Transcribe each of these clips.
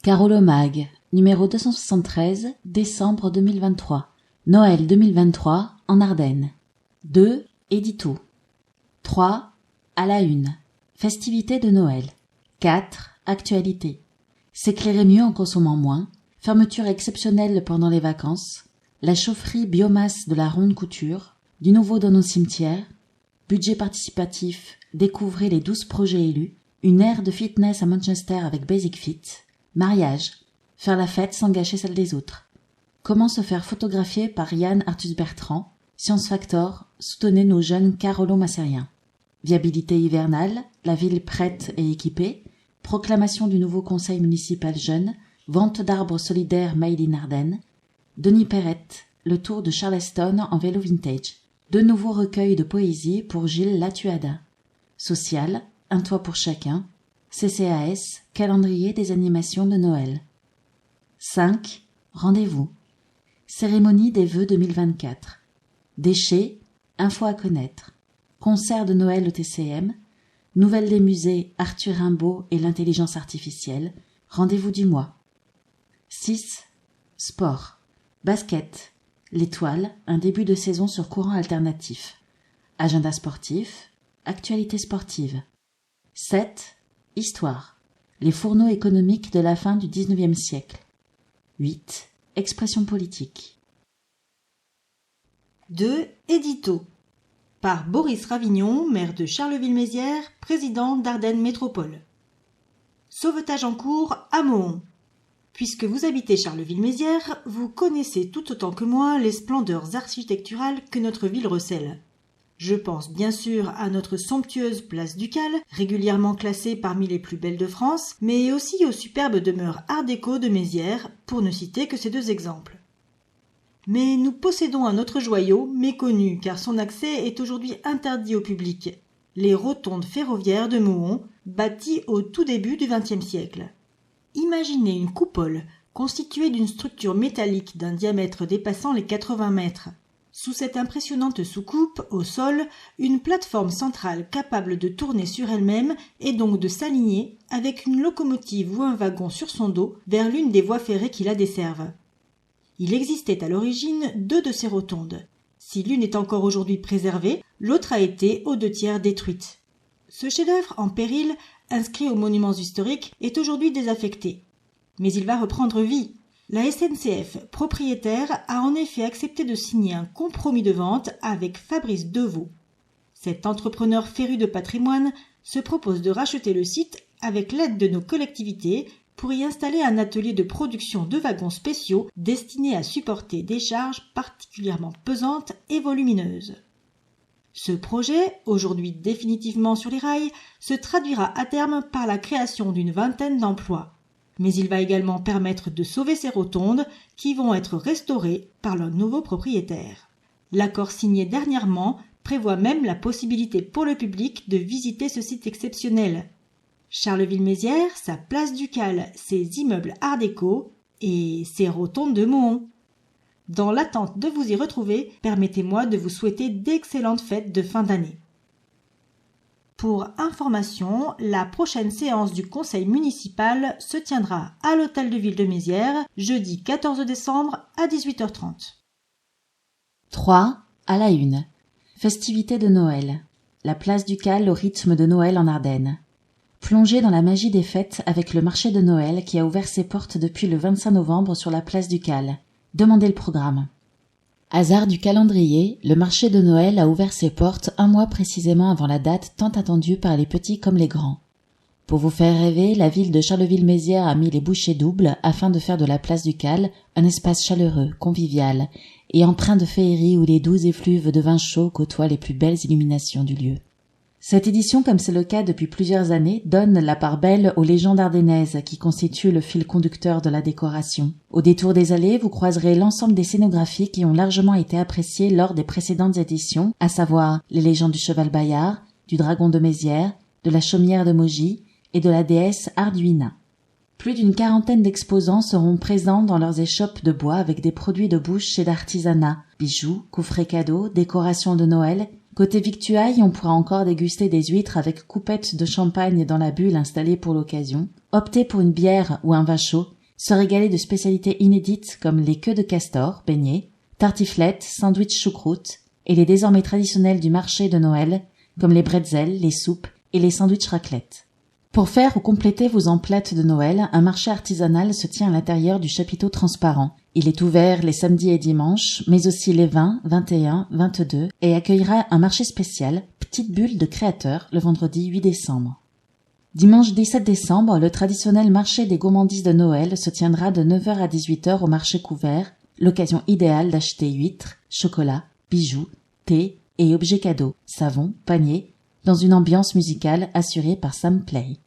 Carolo Mag, numéro 273, décembre 2023. Noël 2023, en Ardennes. 2. Édito. 3. À la une. Festivités de Noël. 4. Actualité. S'éclairer mieux en consommant moins. Fermeture exceptionnelle pendant les vacances. La chaufferie biomasse de la Ronde Couture. Du nouveau dans nos cimetières. Budget participatif. Découvrez les 12 projets élus. Une aire de fitness à Manchester avec Basic Fit. Mariage. Faire la fête sans gâcher celle des autres. Comment se faire photographier par Yann Arthus Bertrand. Science Factor. Soutenez nos jeunes Carolo-Massériens. Viabilité hivernale. La ville prête et équipée. Proclamation du nouveau conseil municipal jeune. Vente d'arbres solidaires Made in Ardennes. Denis Perrette. Le tour de Charleston en vélo vintage. 2 nouveaux recueils de poésie pour Gilles Latuada. Social. Un toit pour chacun. CCAS, calendrier des animations de Noël. 5. Rendez-vous. Cérémonie des vœux 2024. Déchets, infos à connaître. Concert de Noël au TCM. Nouvelles des musées Arthur Rimbaud et l'intelligence artificielle. Rendez-vous du mois. 6. Sport. Basket. L'Étoile, un début de saison sur courant alternatif. Agenda sportif. Actualité sportive. 7. Histoire. Les fourneaux économiques de la fin du XIXe siècle. 8. Expression politique. 2. Édito. Par Boris Ravignon, maire de Charleville-Mézières, président d'Ardennes Métropole. Sauvetage en cours à Mohon. Puisque vous habitez Charleville-Mézières, vous connaissez tout autant que moi les splendeurs architecturales que notre ville recèle. Je pense bien sûr à notre somptueuse place Ducale, régulièrement classée parmi les plus belles de France, mais aussi aux superbes demeures art déco de Mézières, pour ne citer que ces 2 exemples. Mais nous possédons un autre joyau, méconnu car son accès est aujourd'hui interdit au public, les rotondes ferroviaires de Mohon, bâties au tout début du XXe siècle. Imaginez une coupole constituée d'une structure métallique d'un diamètre dépassant les 80 mètres. Sous cette impressionnante soucoupe, au sol, une plateforme centrale capable de tourner sur elle-même et donc de s'aligner avec une locomotive ou un wagon sur son dos vers l'une des voies ferrées qui la desservent. Il existait à l'origine 2 de ces rotondes. Si l'une est encore aujourd'hui préservée, l'autre a été aux 2/3 détruite. Ce chef-d'œuvre en péril, inscrit aux monuments historiques, est aujourd'hui désaffecté. Mais il va reprendre vie. La SNCF, propriétaire, a en effet accepté de signer un compromis de vente avec Fabrice Devaux. Cet entrepreneur féru de patrimoine se propose de racheter le site avec l'aide de nos collectivités pour y installer un atelier de production de wagons spéciaux destinés à supporter des charges particulièrement pesantes et volumineuses. Ce projet, aujourd'hui définitivement sur les rails, se traduira à terme par la création d'une vingtaine d'emplois. Mais il va également permettre de sauver ces rotondes qui vont être restaurées par leur nouveau propriétaire. L'accord signé dernièrement prévoit même la possibilité pour le public de visiter ce site exceptionnel. Charleville-Mézières, sa place Ducale, ses immeubles art déco et ses rotondes de Mohon. Dans l'attente de vous y retrouver, permettez-moi de vous souhaiter d'excellentes fêtes de fin d'année. Pour information, la prochaine séance du conseil municipal se tiendra à l'hôtel de ville de Mézières, jeudi 14 décembre à 18h30. 3. À la une. Festivités de Noël. La place Ducale au rythme de Noël en Ardennes. Plongez dans la magie des fêtes avec le marché de Noël qui a ouvert ses portes depuis le 25 novembre sur la place Ducale. Demandez le programme. Hasard du calendrier, le marché de Noël a ouvert ses portes 1 mois précisément avant la date tant attendue par les petits comme les grands. Pour vous faire rêver, la ville de Charleville-Mézières a mis les bouchées doubles afin de faire de la place Ducale un espace chaleureux, convivial et empreint de féerie où les doux effluves de vin chaud côtoient les plus belles illuminations du lieu. Cette édition, comme c'est le cas depuis plusieurs années, donne la part belle aux légendes ardennaises qui constituent le fil conducteur de la décoration. Au détour des allées, vous croiserez l'ensemble des scénographies qui ont largement été appréciées lors des précédentes éditions, à savoir les légendes du cheval Bayard, du dragon de Mézières, de la chaumière de Mogy et de la déesse Arduina. Plus d'une 40aine d'exposants seront présents dans leurs échoppes de bois avec des produits de bouche et d'artisanat, bijoux, coffrets cadeaux, décorations de Noël. Côté victuailles, on pourra encore déguster des huîtres avec coupettes de champagne dans la bulle installée pour l'occasion. Optez pour une bière ou un vin chaud se régaler de spécialités inédites comme les queues de castor, beignets, tartiflettes, sandwichs choucroute et les désormais traditionnels du marché de Noël comme les bretzels, les soupes et les sandwichs raclette. Pour faire ou compléter vos emplettes de Noël, un marché artisanal se tient à l'intérieur du chapiteau transparent. Il est ouvert les samedis et dimanches, mais aussi les 20, 21, 22 et accueillera un marché spécial, Petite Bulle de Créateurs, le vendredi 8 décembre. Dimanche 17 décembre, le traditionnel marché des gourmandises de Noël se tiendra de 9h à 18h au marché couvert, l'occasion idéale d'acheter huîtres, chocolat, bijoux, thé et objets cadeaux, savon, paniers, dans une ambiance musicale assurée par Sam Play.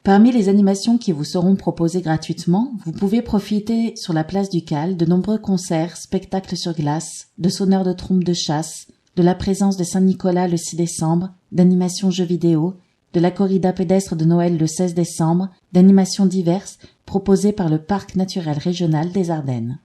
Parmi les animations qui vous seront proposées gratuitement, vous pouvez profiter sur la place du Cal de nombreux concerts, spectacles sur glace, de sonneurs de trompes de chasse, de la présence de Saint-Nicolas le 6 décembre, d'animations jeux vidéo, de la corrida pédestre de Noël le 16 décembre, d'animations diverses proposées par le Parc naturel régional des Ardennes.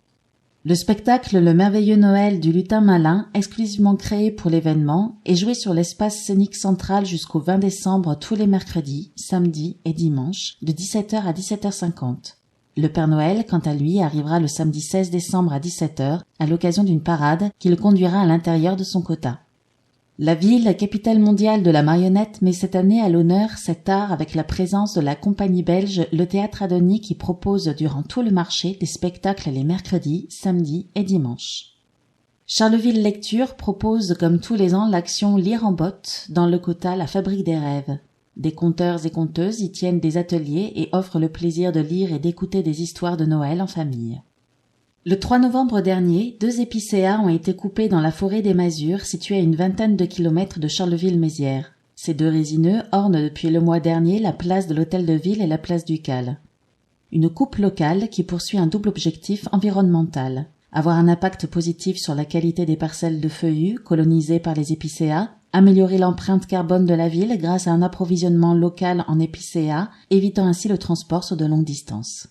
Le spectacle Le merveilleux Noël du lutin malin, exclusivement créé pour l'événement, est joué sur l'espace scénique central jusqu'au 20 décembre tous les mercredis, samedis et dimanches, de 17h à 17h50. Le Père Noël, quant à lui, arrivera le samedi 16 décembre à 17h, à l'occasion d'une parade qui le conduira à l'intérieur de son quota. La ville, capitale mondiale de la marionnette, met cette année à l'honneur cet art avec la présence de la compagnie belge Le Théâtre Adonis qui propose durant tout le marché des spectacles les mercredis, samedis et dimanches. Charleville Lecture propose comme tous les ans l'action Lire en botte dans le quota La Fabrique des rêves. Des conteurs et conteuses y tiennent des ateliers et offrent le plaisir de lire et d'écouter des histoires de Noël en famille. Le 3 novembre dernier, 2 épicéas ont été coupés dans la forêt des Masures, située à une vingtaine de kilomètres de Charleville-Mézières. Ces 2 résineux ornent depuis le mois dernier la place de l'Hôtel de Ville et la place du Cal. Une coupe locale qui poursuit un double objectif environnemental. Avoir un impact positif sur la qualité des parcelles de feuillus colonisées par les épicéas, améliorer l'empreinte carbone de la ville grâce à un approvisionnement local en épicéas, évitant ainsi le transport sur de longues distances.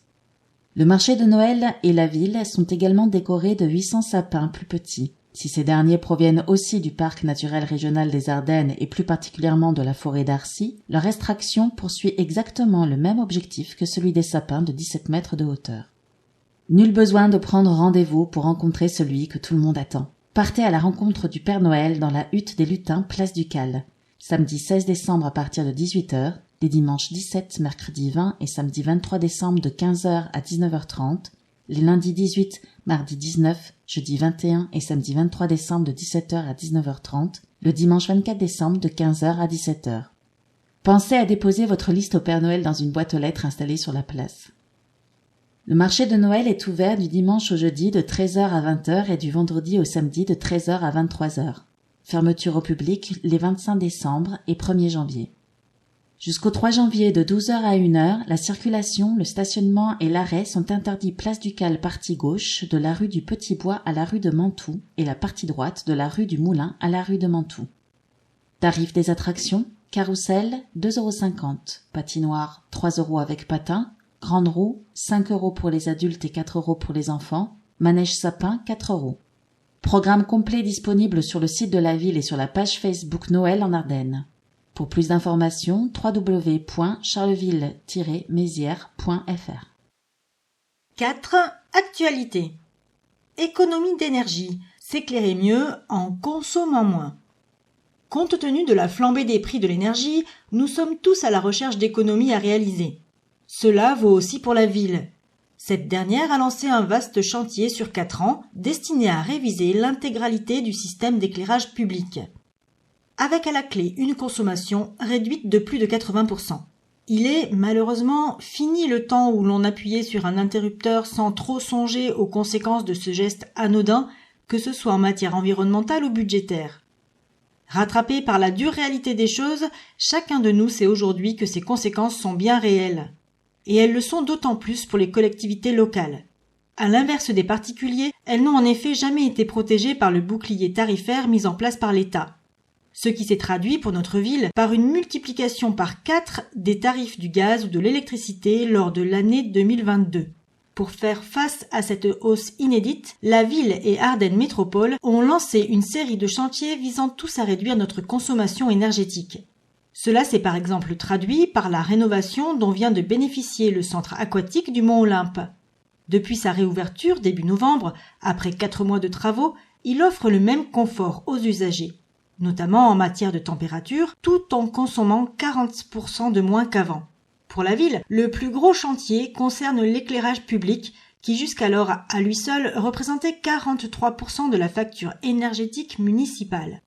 Le marché de Noël et la ville sont également décorés de 800 sapins plus petits. Si ces derniers proviennent aussi du parc naturel régional des Ardennes et plus particulièrement de la forêt d'Arcy, leur extraction poursuit exactement le même objectif que celui des sapins de 17 mètres de hauteur. Nul besoin de prendre rendez-vous pour rencontrer celui que tout le monde attend. Partez à la rencontre du Père Noël dans la hutte des lutins, place du Cal. Samedi 16 décembre à partir de 18h, les dimanches 17, mercredi 20 et samedi 23 décembre de 15h à 19h30, les lundis 18, mardi 19, jeudi 21 et samedi 23 décembre de 17h à 19h30, le dimanche 24 décembre de 15h à 17h. Pensez à déposer votre liste au Père Noël dans une boîte aux lettres installée sur la place. Le marché de Noël est ouvert du dimanche au jeudi de 13h à 20h et du vendredi au samedi de 13h à 23h. Fermeture au public les 25 décembre et 1er janvier. Jusqu'au 3 janvier de 12h à 1h, la circulation, le stationnement et l'arrêt sont interdits place du Cal partie gauche de la rue du Petit Bois à la rue de Mantoue et la partie droite de la rue du Moulin à la rue de Mantoue. Tarif des attractions, carrousel 2,50 €, patinoire 3 € avec patin, grande roue 5 € pour les adultes et 4 € pour les enfants, manège sapin 4 €. Programme complet disponible sur le site de la ville et sur la page Facebook Noël en Ardennes. Pour plus d'informations, www.charleville-mézières.fr. 4. Actualité. Économie d'énergie. S'éclairer mieux en consommant moins. Compte tenu de la flambée des prix de l'énergie, nous sommes tous à la recherche d'économies à réaliser. Cela vaut aussi pour la ville. Cette dernière a lancé un vaste chantier sur 4 ans destiné à réviser l'intégralité du système d'éclairage public. Avec à la clé une consommation réduite de plus de 80%. Il est, malheureusement, fini le temps où l'on appuyait sur un interrupteur sans trop songer aux conséquences de ce geste anodin, que ce soit en matière environnementale ou budgétaire. Rattrapé par la dure réalité des choses, chacun de nous sait aujourd'hui que ces conséquences sont bien réelles. Et elles le sont d'autant plus pour les collectivités locales. À l'inverse des particuliers, elles n'ont en effet jamais été protégées par le bouclier tarifaire mis en place par l'État. Ce qui s'est traduit pour notre ville par une multiplication par 4 des tarifs du gaz ou de l'électricité lors de l'année 2022. Pour faire face à cette hausse inédite, la ville et Ardennes Métropole ont lancé une série de chantiers visant tous à réduire notre consommation énergétique. Cela s'est par exemple traduit par la rénovation dont vient de bénéficier le centre aquatique du Mont-Olympe. Depuis sa réouverture début novembre, après 4 mois de travaux, il offre le même confort aux usagers, notamment en matière de température, tout en consommant 40% de moins qu'avant. Pour la ville, le plus gros chantier concerne l'éclairage public, qui jusqu'alors à lui seul représentait 43% de la facture énergétique municipale.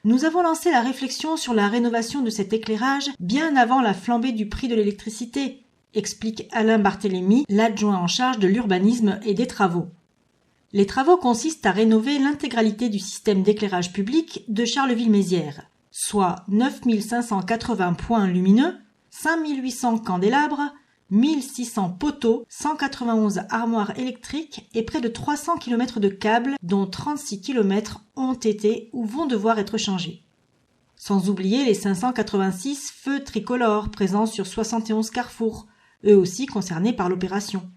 Nous avons lancé la réflexion sur la rénovation de cet éclairage bien avant la flambée du prix de l'électricité, explique Alain Barthélémy, l'adjoint en charge de l'urbanisme et des travaux. Les travaux consistent à rénover l'intégralité du système d'éclairage public de Charleville-Mézières, soit 9 580 points lumineux, 5 800 candélabres, 1 600 poteaux, 191 armoires électriques et près de 300 km de câbles, dont 36 km ont été ou vont devoir être changés. Sans oublier les 586 feux tricolores présents sur 71 carrefours, eux aussi concernés par l'opération.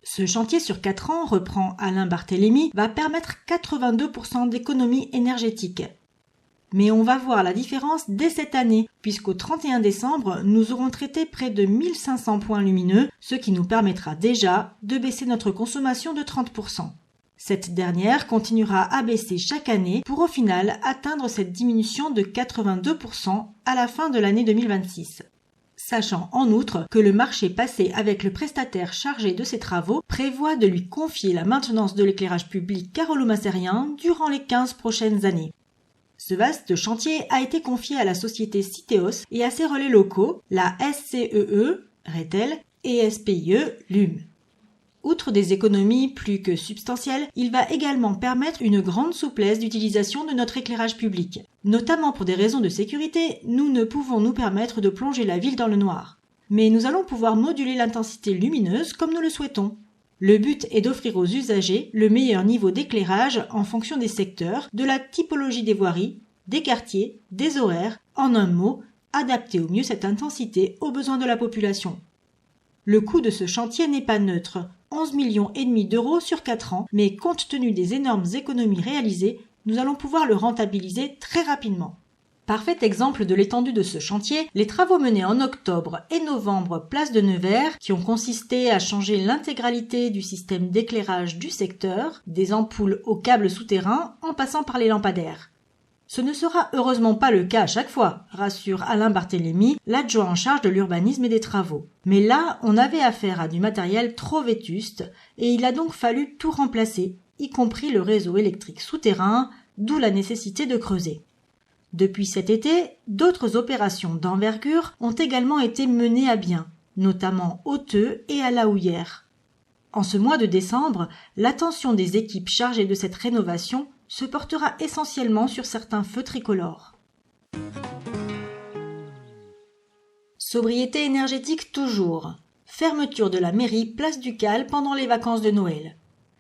Ce chantier sur 4 ans, reprend Alain Barthélémy, va permettre 82% d'économie énergétique. Mais on va voir la différence dès cette année, puisqu'au 31 décembre, nous aurons traité près de 1500 points lumineux, ce qui nous permettra déjà de baisser notre consommation de 30%. Cette dernière continuera à baisser chaque année pour au final atteindre cette diminution de 82% à la fin de l'année 2026. Sachant en outre que le marché passé avec le prestataire chargé de ces travaux prévoit de lui confier la maintenance de l'éclairage public carolo-massérien durant les 15 prochaines années. Ce vaste chantier a été confié à la société Citeos et à ses relais locaux, la SCEE, Rethel, et SPIE, LUM. Outre des économies plus que substantielles, il va également permettre une grande souplesse d'utilisation de notre éclairage public. Notamment pour des raisons de sécurité, nous ne pouvons nous permettre de plonger la ville dans le noir. Mais nous allons pouvoir moduler l'intensité lumineuse comme nous le souhaitons. Le but est d'offrir aux usagers le meilleur niveau d'éclairage en fonction des secteurs, de la typologie des voiries, des quartiers, des horaires, en un mot, adapter au mieux cette intensité aux besoins de la population. Le coût de ce chantier n'est pas neutre, 11,5 millions d'euros sur 4 ans, mais compte tenu des énormes économies réalisées, nous allons pouvoir le rentabiliser très rapidement. Parfait exemple de l'étendue de ce chantier, les travaux menés en octobre et novembre place de Nevers, qui ont consisté à changer l'intégralité du système d'éclairage du secteur, des ampoules aux câbles souterrains en passant par les lampadaires. Ce ne sera heureusement pas le cas à chaque fois, rassure Alain Barthélémy, l'adjoint en charge de l'urbanisme et des travaux. Mais là, on avait affaire à du matériel trop vétuste et il a donc fallu tout remplacer, y compris le réseau électrique souterrain, d'où la nécessité de creuser. Depuis cet été, d'autres opérations d'envergure ont également été menées à bien, notamment au Theux et à la Houillère. En ce mois de décembre, l'attention des équipes chargées de cette rénovation se portera essentiellement sur certains feux tricolores. Sobriété énergétique toujours. Fermeture de la mairie Place du Cal pendant les vacances de Noël.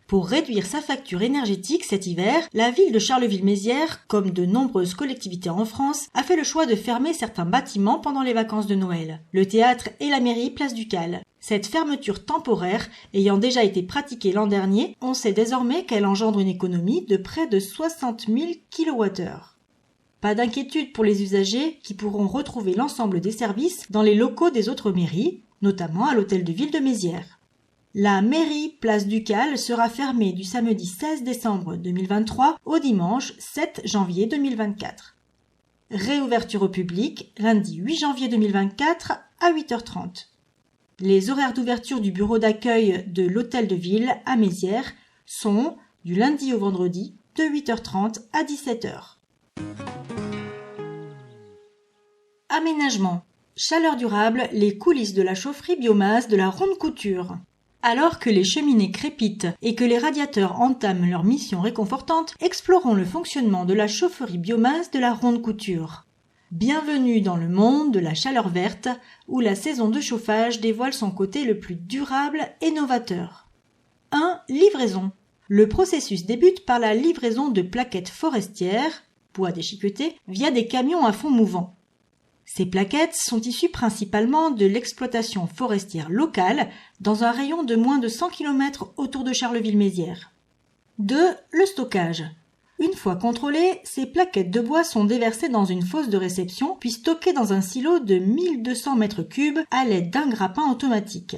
Pour réduire sa facture énergétique cet hiver, la ville de Charleville-Mézières, comme de nombreuses collectivités en France, a fait le choix de fermer certains bâtiments pendant les vacances de Noël. Le théâtre et la mairie Place du Cal. Cette fermeture temporaire ayant déjà été pratiquée l'an dernier, on sait désormais qu'elle engendre une économie de près de 60 000 kWh. Pas d'inquiétude pour les usagers qui pourront retrouver l'ensemble des services dans les locaux des autres mairies, notamment à l'hôtel de ville de Mézières. La mairie Place du Cal sera fermée du samedi 16 décembre 2023 au dimanche 7 janvier 2024. Réouverture au public lundi 8 janvier 2024 à 8h30. Les horaires d'ouverture du bureau d'accueil de l'hôtel de ville à Mézières sont du lundi au vendredi de 8h30 à 17h. Aménagement. Chaleur durable, les coulisses de la chaufferie biomasse de la Ronde Couture. Alors que les cheminées crépitent et que les radiateurs entament leur mission réconfortante, explorons le fonctionnement de la chaufferie biomasse de la Ronde Couture. Bienvenue dans le monde de la chaleur verte, où la saison de chauffage dévoile son côté le plus durable et novateur. 1. Livraison. Le processus débute par la livraison de plaquettes forestières, bois déchiqueté, via des camions à fond mouvant. Ces plaquettes sont issues principalement de l'exploitation forestière locale dans un rayon de moins de 100 km autour de Charleville-Mézières. 2. Le stockage. Une fois contrôlées, ces plaquettes de bois sont déversées dans une fosse de réception puis stockées dans un silo de 1200 mètres cubes à l'aide d'un grappin automatique.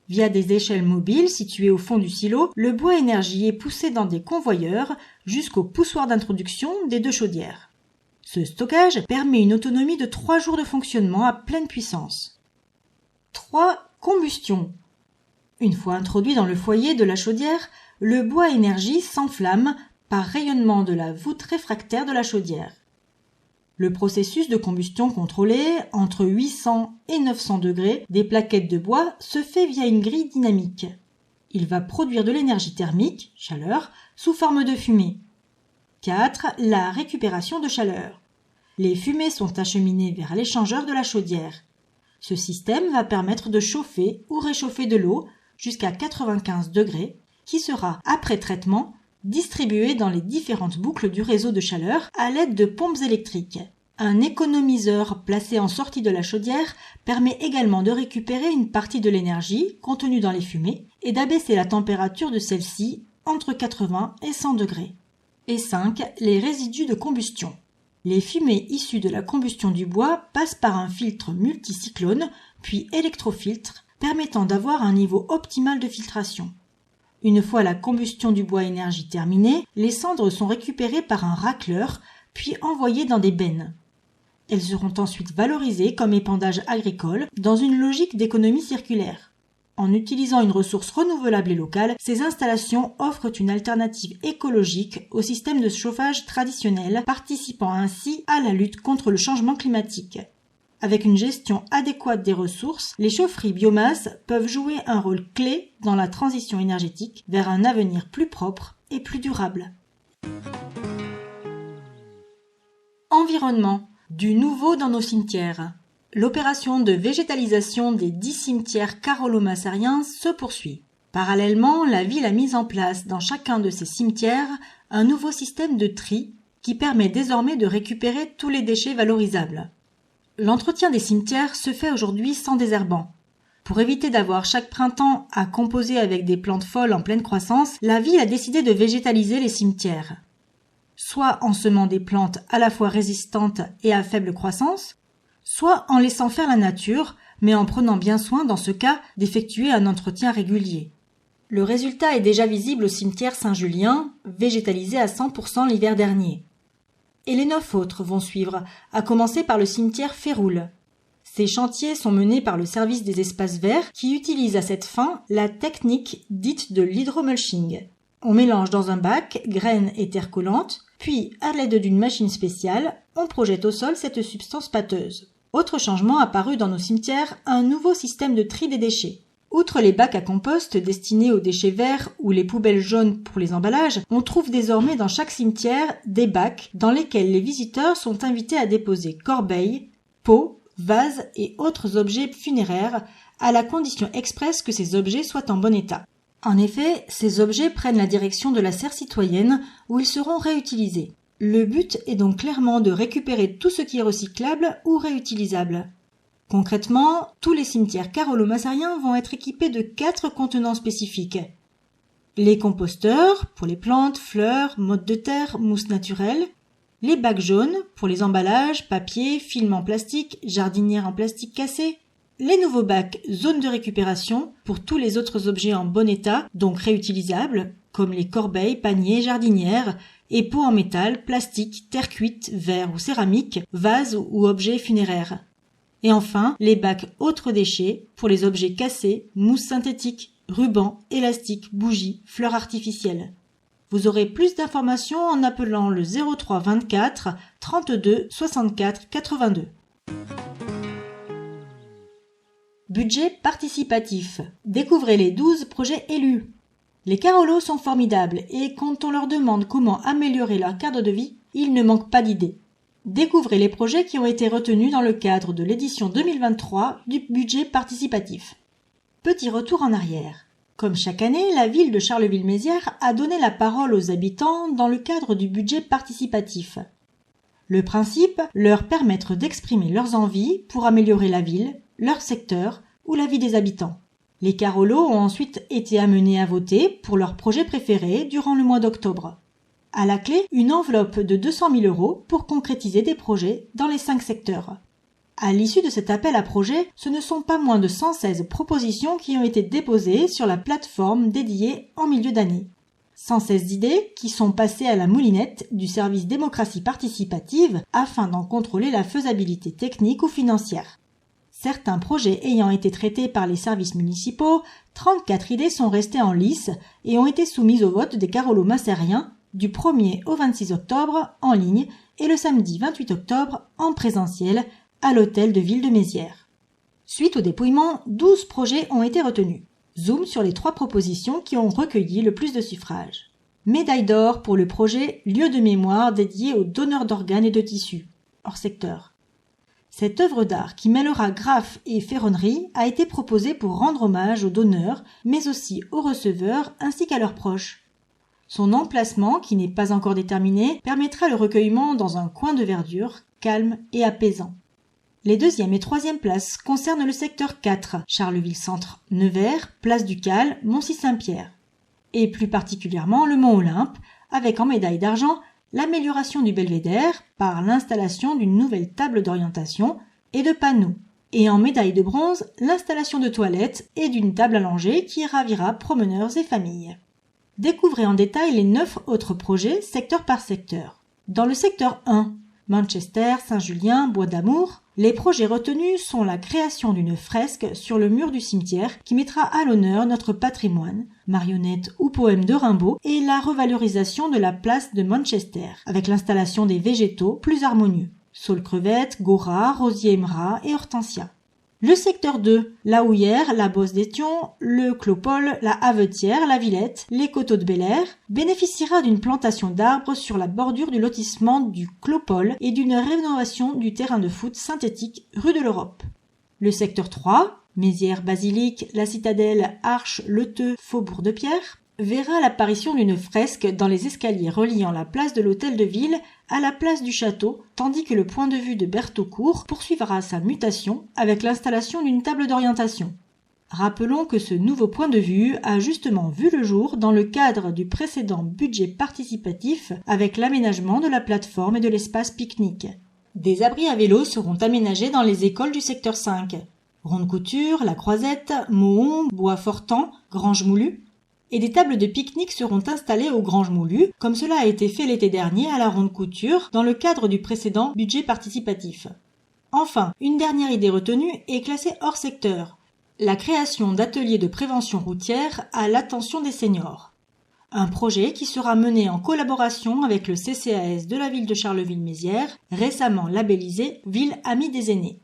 Via des échelles mobiles situées au fond du silo, le bois énergie est poussé dans des convoyeurs jusqu'au poussoir d'introduction des 2 chaudières. Ce stockage permet une autonomie de 3 jours de fonctionnement à pleine puissance. 3. Combustion. Une fois introduit dans le foyer de la chaudière, le bois énergie s'enflamme par rayonnement de la voûte réfractaire de la chaudière. Le processus de combustion contrôlé, entre 800 et 900 degrés des plaquettes de bois, se fait via une grille dynamique. Il va produire de l'énergie thermique, chaleur, sous forme de fumée. 4. La récupération de chaleur. Les fumées sont acheminées vers l'échangeur de la chaudière. Ce système va permettre de chauffer ou réchauffer de l'eau jusqu'à 95 degrés, qui sera, après traitement, distribué dans les différentes boucles du réseau de chaleur à l'aide de pompes électriques. Un économiseur placé en sortie de la chaudière permet également de récupérer une partie de l'énergie contenue dans les fumées et d'abaisser la température de celle-ci entre 80 et 100 degrés. Et 5. Les résidus de combustion. Les fumées issues de la combustion du bois passent par un filtre multicyclone, puis électrofiltre, permettant d'avoir un niveau optimal de filtration. Une fois la combustion du bois énergie terminée, les cendres sont récupérées par un racleur, puis envoyées dans des bennes. Elles seront ensuite valorisées comme épandage agricole dans une logique d'économie circulaire. En utilisant une ressource renouvelable et locale, ces installations offrent une alternative écologique au système de chauffage traditionnel, participant ainsi à la lutte contre le changement climatique. Avec une gestion adéquate des ressources, les chaufferies biomasse peuvent jouer un rôle clé dans la transition énergétique vers un avenir plus propre et plus durable. Environnement. Du nouveau dans nos cimetières. L'opération de végétalisation des 10 cimetières carolo-massariens se poursuit. Parallèlement, la ville a mis en place dans chacun de ces cimetières un nouveau système de tri qui permet désormais de récupérer tous les déchets valorisables. L'entretien des cimetières se fait aujourd'hui sans désherbant. Pour éviter d'avoir chaque printemps à composer avec des plantes folles en pleine croissance, la ville a décidé de végétaliser les cimetières. Soit en semant des plantes à la fois résistantes et à faible croissance, soit en laissant faire la nature, mais en prenant bien soin dans ce cas d'effectuer un entretien régulier. Le résultat est déjà visible au cimetière Saint-Julien, végétalisé à 100% l'hiver dernier. Et les 9 autres vont suivre, à commencer par le cimetière Féroul. Ces chantiers sont menés par le service des espaces verts qui utilise à cette fin la technique dite de l'hydromulching. On mélange dans un bac graines et terre collante, puis à l'aide d'une machine spéciale, on projette au sol cette substance pâteuse. Autre changement apparu dans nos cimetières, un nouveau système de tri des déchets. Outre les bacs à compost destinés aux déchets verts ou les poubelles jaunes pour les emballages, on trouve désormais dans chaque cimetière des bacs dans lesquels les visiteurs sont invités à déposer corbeilles, pots, vases et autres objets funéraires, à la condition expresse que ces objets soient en bon état. En effet, ces objets prennent la direction de la serre citoyenne où ils seront réutilisés. Le but est donc clairement de récupérer tout ce qui est recyclable ou réutilisable. Concrètement, tous les cimetières carolo-massariens vont être équipés de 4 contenants spécifiques. Les composteurs, pour les plantes, fleurs, mottes de terre, mousse naturelle. Les bacs jaunes, pour les emballages, papier, films en plastique, jardinières en plastique cassé. Les nouveaux bacs zone de récupération, pour tous les autres objets en bon état, donc réutilisables, comme les corbeilles, paniers, jardinières, et pots en métal, plastique, terre cuite, verre ou céramique, vases ou objets funéraires. Et enfin, les bacs autres déchets pour les objets cassés, mousse synthétique, rubans, élastiques, bougies, fleurs artificielles. Vous aurez plus d'informations en appelant le 03 24 32 64 82. Budget participatif. Découvrez les 12 projets élus. Les Carolos sont formidables et quand on leur demande comment améliorer leur cadre de vie, ils ne manquent pas d'idées. Découvrez les projets qui ont été retenus dans le cadre de l'édition 2023 du budget participatif. Petit retour en arrière. Comme chaque année, la ville de Charleville-Mézières a donné la parole aux habitants dans le cadre du budget participatif. Le principe, leur permettre d'exprimer leurs envies pour améliorer la ville, leur secteur ou la vie des habitants. Les Carolos ont ensuite été amenés à voter pour leur projet préféré durant le mois d'octobre. À la clé, une enveloppe de 200 000 € pour concrétiser des projets dans les 5 secteurs. À l'issue de cet appel à projets, ce ne sont pas moins de 116 propositions qui ont été déposées sur la plateforme dédiée en milieu d'année. 116 idées qui sont passées à la moulinette du service démocratie participative afin d'en contrôler la faisabilité technique ou financière. Certains projets ayant été traités par les services municipaux, 34 idées sont restées en lice et ont été soumises au vote des Carolo-Massériens du 1er au 26 octobre en ligne et le samedi 28 octobre en présentiel à l'hôtel de ville de Mézières. Suite au dépouillement, 12 projets ont été retenus. Zoom sur les 3 propositions qui ont recueilli le plus de suffrages. Médaille d'or pour le projet Lieu de mémoire dédié aux donneurs d'organes et de tissus, hors secteur. Cette œuvre d'art qui mêlera graphe et ferronnerie a été proposée pour rendre hommage aux donneurs, mais aussi aux receveurs ainsi qu'à leurs proches. Son emplacement, qui n'est pas encore déterminé, permettra le recueillement dans un coin de verdure, calme et apaisant. Les 2e et 3e places concernent le secteur 4, Charleville-Centre, Nevers, Place du Cal, Moncy-Saint-Pierre. Et plus particulièrement le Mont Olympe, avec en médaille d'argent l'amélioration du belvédère par l'installation d'une nouvelle table d'orientation et de panneaux. Et en médaille de bronze, l'installation de toilettes et d'une table allongée qui ravira promeneurs et familles. Découvrez en détail les 9 autres projets, secteur par secteur. Dans le secteur 1, Manchester, Saint-Julien, Bois d'Amour, les projets retenus sont la création d'une fresque sur le mur du cimetière qui mettra à l'honneur notre patrimoine, marionnettes ou poèmes de Rimbaud, et la revalorisation de la place de Manchester, avec l'installation des végétaux plus harmonieux, saule-crevette, gora, rosier émeraude et hortensia. Le secteur 2, la Houillère, la Bosse d'Étion, le Clopole, la Havetière, la Villette, les Coteaux de Bel-Air, bénéficiera d'une plantation d'arbres sur la bordure du lotissement du Clopole et d'une rénovation du terrain de foot synthétique rue de l'Europe. Le secteur 3, Mézières, Basilique, la Citadelle, Arches, Le Theu, Faubourg de Pierre, verra l'apparition d'une fresque dans les escaliers reliant la place de l'Hôtel de Ville à la place du Château, tandis que le point de vue de Berthaucourt poursuivra sa mutation avec l'installation d'une table d'orientation. Rappelons que ce nouveau point de vue a justement vu le jour dans le cadre du précédent budget participatif avec l'aménagement de la plateforme et de l'espace pique-nique. Des abris à vélo seront aménagés dans les écoles du secteur 5. Ronde-Couture, La Croisette, Mohon, Bois-Fortan, Grange-Moulue, et des tables de pique-nique seront installées au Grange Moulu, comme cela a été fait l'été dernier à la Ronde Couture dans le cadre du précédent budget participatif. Enfin, une dernière idée retenue est classée hors secteur, la création d'ateliers de prévention routière à l'attention des seniors. Un projet qui sera mené en collaboration avec le CCAS de la ville de Charleville-Mézières, récemment labellisé Ville Amie des Aînés.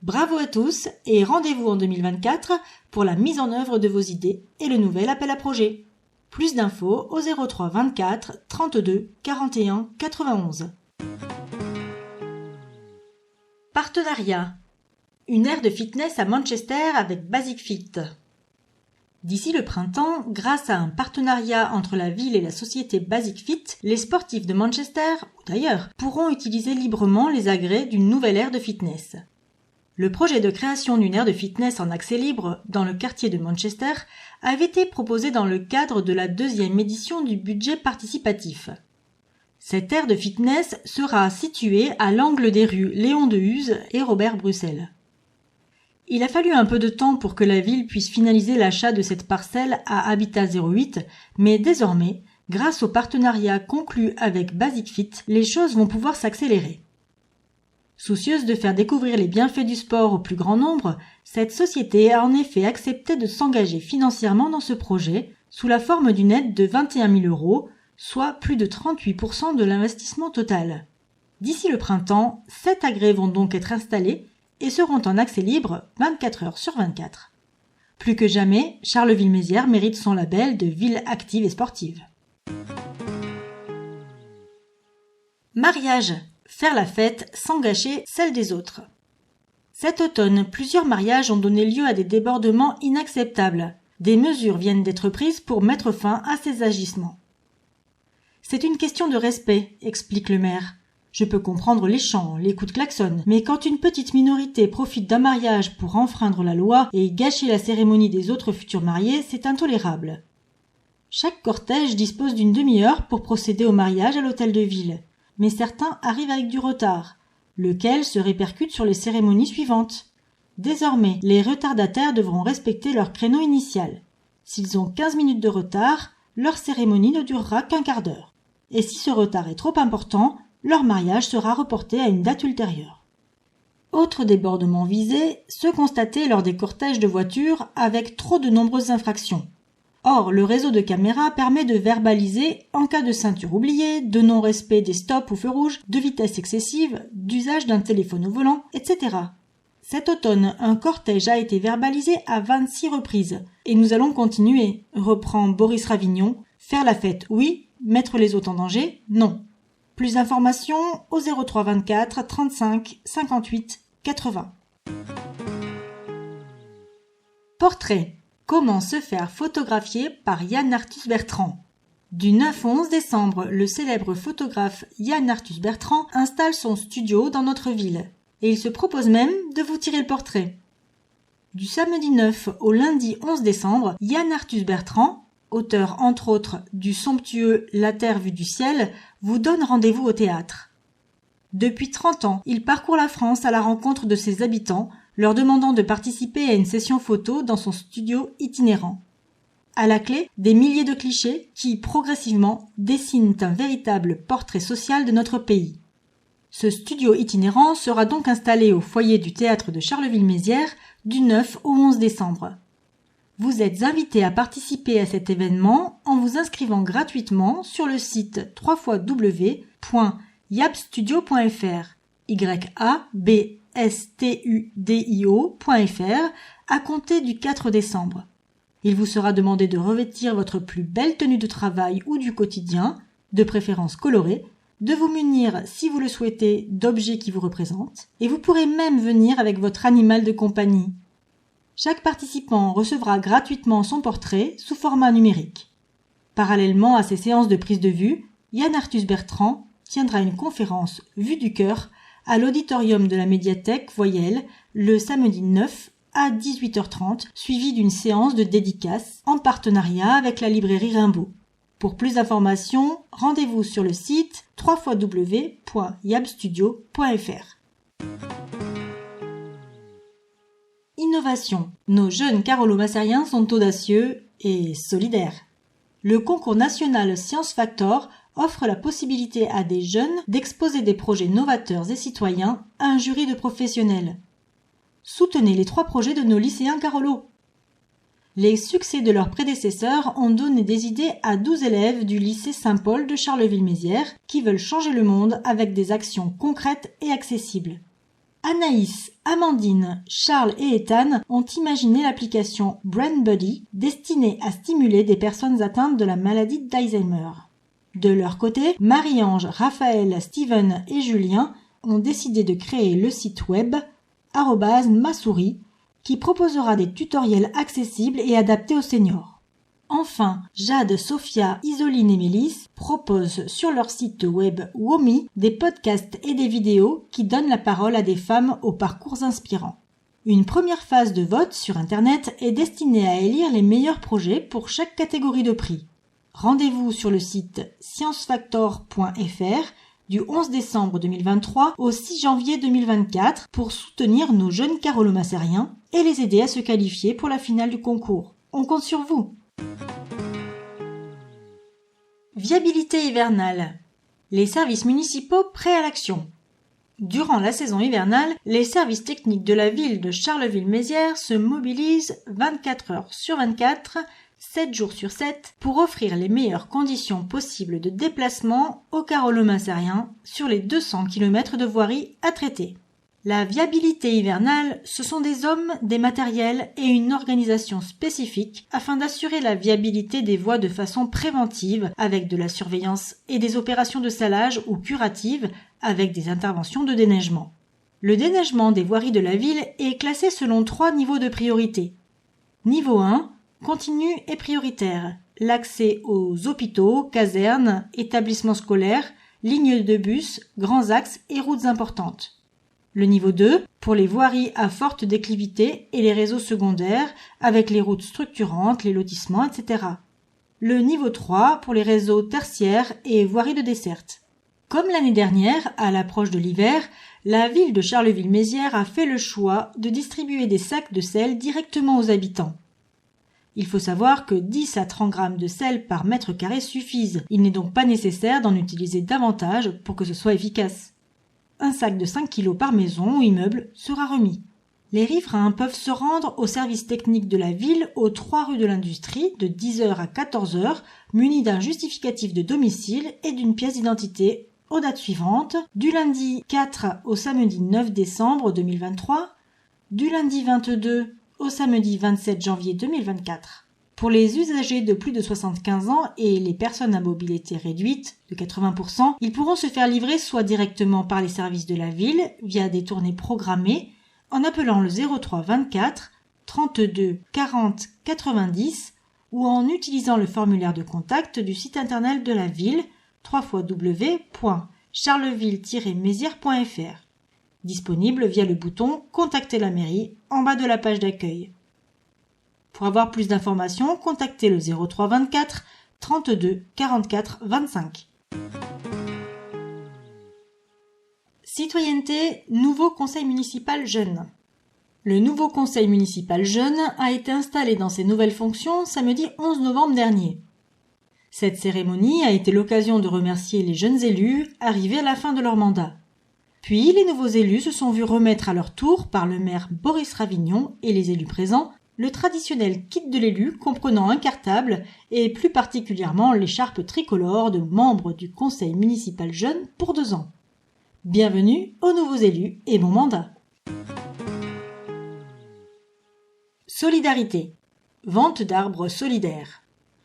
Bravo à tous et rendez-vous en 2024 pour la mise en œuvre de vos idées et le nouvel appel à projet. Plus d'infos au 03 24 32 41 91. Partenariat. Une aire de fitness à Manchester avec Basic Fit. D'ici le printemps, grâce à un partenariat entre la ville et la société Basic Fit, les sportifs de Manchester, ou d'ailleurs, pourront utiliser librement les agrès d'une nouvelle aire de fitness. Le projet de création d'une aire de fitness en accès libre dans le quartier de Manchester avait été proposé dans le cadre de la 2e édition du budget participatif. Cette aire de fitness sera située à l'angle des rues Léon de Huse et Robert Bruxelles. Il a fallu un peu de temps pour que la ville puisse finaliser l'achat de cette parcelle à Habitat 08, mais désormais, grâce au partenariat conclu avec Basic Fit, les choses vont pouvoir s'accélérer. Soucieuse de faire découvrir les bienfaits du sport au plus grand nombre, cette société a en effet accepté de s'engager financièrement dans ce projet sous la forme d'une aide de 21 000 €, soit plus de 38% de l'investissement total. D'ici le printemps, 7 agrès vont donc être installés et seront en accès libre 24 heures sur 24. Plus que jamais, Charleville-Mézières mérite son label de ville active et sportive. Mariage. Faire la fête sans gâcher celle des autres. Cet automne, plusieurs mariages ont donné lieu à des débordements inacceptables. Des mesures viennent d'être prises pour mettre fin à ces agissements. C'est une question de respect, explique le maire. Je peux comprendre les chants, les coups de klaxon, mais quand une petite minorité profite d'un mariage pour enfreindre la loi et gâcher la cérémonie des autres futurs mariés, c'est intolérable. Chaque cortège dispose d'une demi-heure pour procéder au mariage à l'hôtel de ville, mais certains arrivent avec du retard, lequel se répercute sur les cérémonies suivantes. Désormais, les retardataires devront respecter leur créneau initial. S'ils ont 15 minutes de retard, leur cérémonie ne durera qu'un quart d'heure. Et si ce retard est trop important, leur mariage sera reporté à une date ultérieure. Autre débordement visé, ceux constatés lors des cortèges de voitures avec trop de nombreuses infractions. Or, le réseau de caméras permet de verbaliser en cas de ceinture oubliée, de non-respect des stops ou feux rouges, de vitesse excessive, d'usage d'un téléphone au volant, etc. Cet automne, un cortège a été verbalisé à 26 reprises. Et nous allons continuer, reprend Boris Ravignon. Faire la fête, oui. Mettre les autres en danger, non. Plus d'informations au 03 24 35 58 80. Portrait. Comment se faire photographier par Yann Arthus Bertrand. Du 9 au 11 décembre, le célèbre photographe Yann Arthus Bertrand installe son studio dans notre ville. Et il se propose même de vous tirer le portrait. Du samedi 9 au lundi 11 décembre, Yann Arthus Bertrand, auteur entre autres du somptueux La Terre vue du ciel, vous donne rendez-vous au théâtre. Depuis 30 ans, il parcourt la France à la rencontre de ses habitants, leur demandant de participer à une session photo dans son studio itinérant. À la clé, des milliers de clichés qui, progressivement, dessinent un véritable portrait social de notre pays. Ce studio itinérant sera donc installé au foyer du théâtre de Charleville-Mézières du 9 au 11 décembre. Vous êtes invité à participer à cet événement en vous inscrivant gratuitement sur le site www.yabstudio.fr yabstudio.fr à compter du 4 décembre. Il vous sera demandé de revêtir votre plus belle tenue de travail ou du quotidien, de préférence colorée, de vous munir, si vous le souhaitez, d'objets qui vous représentent, et vous pourrez même venir avec votre animal de compagnie. Chaque participant recevra gratuitement son portrait sous format numérique. Parallèlement à ces séances de prise de vue, Yann Arthus Bertrand tiendra une conférence Vue du cœur à l'auditorium de la médiathèque Voyelle le samedi 9 à 18h30, suivie d'une séance de dédicace en partenariat avec la librairie Rimbaud. Pour plus d'informations, rendez-vous sur le site www.yabstudio.fr. Innovation. Nos jeunes carolo-massériens sont audacieux et solidaires. Le concours national Science Factor offre la possibilité à des jeunes d'exposer des projets novateurs et citoyens à un jury de professionnels. Soutenez les 3 projets de nos lycéens Carolo. Les succès de leurs prédécesseurs ont donné des idées à 12 élèves du lycée Saint-Paul de Charleville-Mézières qui veulent changer le monde avec des actions concrètes et accessibles. Anaïs, Amandine, Charles et Ethan ont imaginé l'application Brain Buddy destinée à stimuler des personnes atteintes de la maladie d'Alzheimer. De leur côté, Marie-Ange, Raphaël, Steven et Julien ont décidé de créer le site web @masouris qui proposera des tutoriels accessibles et adaptés aux seniors. Enfin, Jade, Sophia, Isoline et Mélisse proposent sur leur site web Womi des podcasts et des vidéos qui donnent la parole à des femmes aux parcours inspirants. Une première phase de vote sur Internet est destinée à élire les meilleurs projets pour chaque catégorie de prix. Rendez-vous sur le site sciencefactor.fr du 11 décembre 2023 au 6 janvier 2024 pour soutenir nos jeunes carolo-massériens et les aider à se qualifier pour la finale du concours. On compte sur vous. Viabilité hivernale. Les services municipaux prêts à l'action. Durant la saison hivernale, les services techniques de la ville de Charleville-Mézières se mobilisent 24 heures sur 24, 7 jours sur 7, pour offrir les meilleures conditions possibles de déplacement aux carolo-massériens sur les 200 km de voirie à traiter. La viabilité hivernale, ce sont des hommes, des matériels et une organisation spécifique afin d'assurer la viabilité des voies de façon préventive avec de la surveillance et des opérations de salage ou curatives avec des interventions de déneigement. Le déneigement des voiries de la ville est classé selon 3 niveaux de priorité. Niveau 1, continu et prioritaire. L'accès aux hôpitaux, casernes, établissements scolaires, lignes de bus, grands axes et routes importantes. Le niveau 2, pour les voiries à forte déclivité et les réseaux secondaires, avec les routes structurantes, les lotissements, etc. le niveau 3 pour les réseaux tertiaires et voiries de desserte. Comme l'année dernière, à l'approche de l'hiver, la ville de Charleville-Mézières a fait le choix de distribuer des sacs de sel directement aux habitants. Il faut savoir que 10 à 30 grammes de sel par mètre carré suffisent. Il n'est donc pas nécessaire d'en utiliser davantage pour que ce soit efficace. Un sac de 5 kg par maison ou immeuble sera remis. Les riverains peuvent se rendre au service technique de la ville aux 3 rues de l'Industrie de 10h à 14h, munis d'un justificatif de domicile et d'une pièce d'identité aux dates suivantes, du lundi 4 au samedi 9 décembre 2023, du lundi 22 au samedi 27 janvier 2024. Pour les usagers de plus de 75 ans et les personnes à mobilité réduite de 80%, ils pourront se faire livrer soit directement par les services de la ville via des tournées programmées en appelant le 03 24 32 40 90 ou en utilisant le formulaire de contact du site internet de la ville www.charleville-mézières.fr, disponible via le bouton « Contacter la mairie » en bas de la page d'accueil. Pour avoir plus d'informations, contactez le 03 24 32 44 25. Citoyenneté, nouveau conseil municipal jeune. Le nouveau conseil municipal jeune a été installé dans ses nouvelles fonctions samedi 11 novembre dernier. Cette cérémonie a été l'occasion de remercier les jeunes élus arrivés à la fin de leur mandat. Puis les nouveaux élus se sont vus remettre à leur tour par le maire Boris Ravignon et les élus présents le traditionnel kit de l'élu comprenant un cartable et plus particulièrement l'écharpe tricolore de membres du conseil municipal jeune pour 2 ans. Bienvenue aux nouveaux élus et bon mandat. Solidarité. Vente d'arbres solidaires.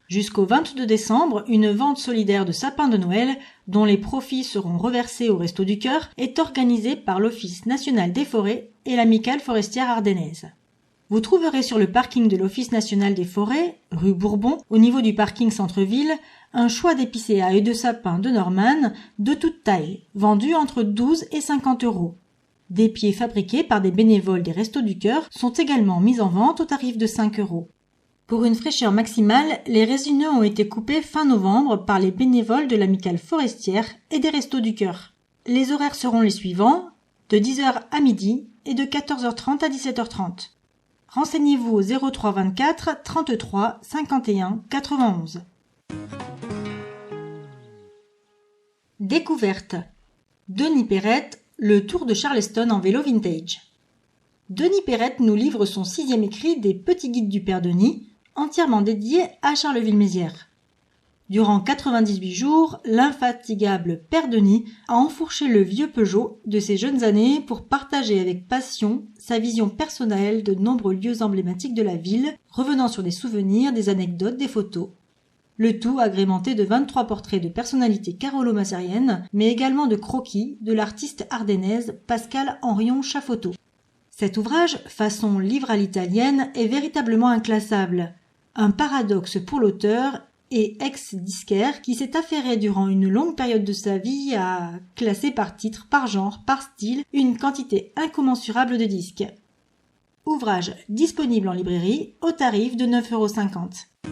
Jusqu'au 22 décembre, une vente solidaire de sapins de Noël, dont les profits seront reversés au Restos du Cœur, est organisée par l'Office national des forêts et l'Amicale forestière ardennaise. Vous trouverez sur le parking de l'Office national des forêts, rue Bourbon, au niveau du parking centre-ville, un choix d'épicéas et de sapins de Norman de toute taille, vendus entre 12 et 50 €. Des pieds fabriqués par des bénévoles des Restos du Cœur sont également mis en vente au tarif de 5 €. Pour une fraîcheur maximale, les résineux ont été coupés fin novembre par les bénévoles de l'Amicale forestière et des Restos du Cœur. Les horaires seront les suivants, de 10h à midi et de 14h30 à 17h30. Renseignez-vous au 03 24 33 51 91. Découverte. Denis Perrette, le Tour de Charleston en vélo vintage. Denis Perrette nous livre son 6e écrit des Petits guides du Père Denis, entièrement dédié à Charleville-Mézières. Durant 98 jours, l'infatigable Père Denis a enfourché le vieux Peugeot de ses jeunes années pour partager avec passion sa vision personnelle de nombreux lieux emblématiques de la ville, revenant sur des souvenirs, des anecdotes, des photos. Le tout agrémenté de 23 portraits de personnalités carolo-massériennes, mais également de croquis de l'artiste ardennaise Pascal Henrion Chafoteau. Cet ouvrage, façon livre à l'italienne, est véritablement inclassable. Un paradoxe pour l'auteur et ex-disquaire qui s'est affairé durant une longue période de sa vie à classer par titre, par genre, par style, une quantité incommensurable de disques. Ouvrage disponible en librairie au tarif de 9,50 €.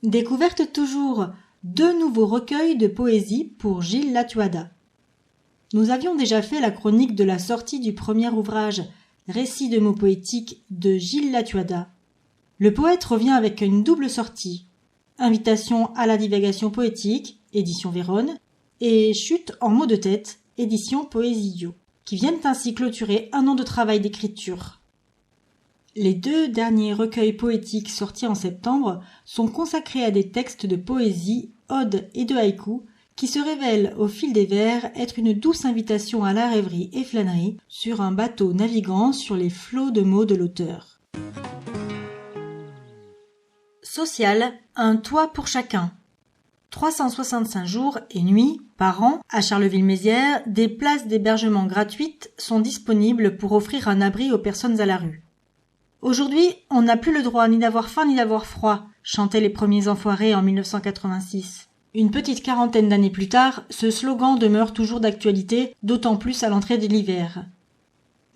Découverte toujours, 2 nouveaux recueils de poésie pour Gilles Latuada. Nous avions déjà fait la chronique de la sortie du premier ouvrage, Récits de mots poétiques de Gilles Latuada. Le poète revient avec une double sortie, Invitation à la divagation poétique, édition Vérone, et Chute en mots de tête, édition Poésilio, qui viennent ainsi clôturer un an de travail d'écriture. Les 2 derniers recueils poétiques sortis en septembre sont consacrés à des textes de poésie, odes et de haïkus, qui se révèle au fil des vers être une douce invitation à la rêverie et flânerie sur un bateau naviguant sur les flots de mots de l'auteur. Social, un toit pour chacun. 365 jours et nuits par an, à Charleville-Mézières, des places d'hébergement gratuites sont disponibles pour offrir un abri aux personnes à la rue. Aujourd'hui, on n'a plus le droit ni d'avoir faim ni d'avoir froid, chantaient les premiers enfoirés en 1986. Une petite quarantaine d'années plus tard, ce slogan demeure toujours d'actualité, d'autant plus à l'entrée de l'hiver.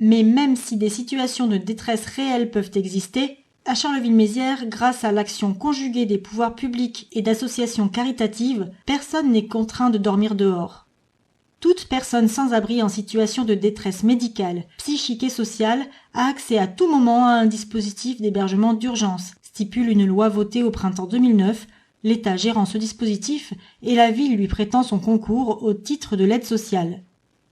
Mais même si des situations de détresse réelles peuvent exister, À Charleville-Mézières, grâce à l'action conjuguée des pouvoirs publics et d'associations caritatives, personne n'est contraint de dormir dehors. Toute personne sans abri en situation de détresse médicale, psychique et sociale a accès à tout moment à un dispositif d'hébergement d'urgence, stipule une loi votée au printemps 2009, l'État gérant ce dispositif et la ville lui prêtant son concours au titre de l'aide sociale.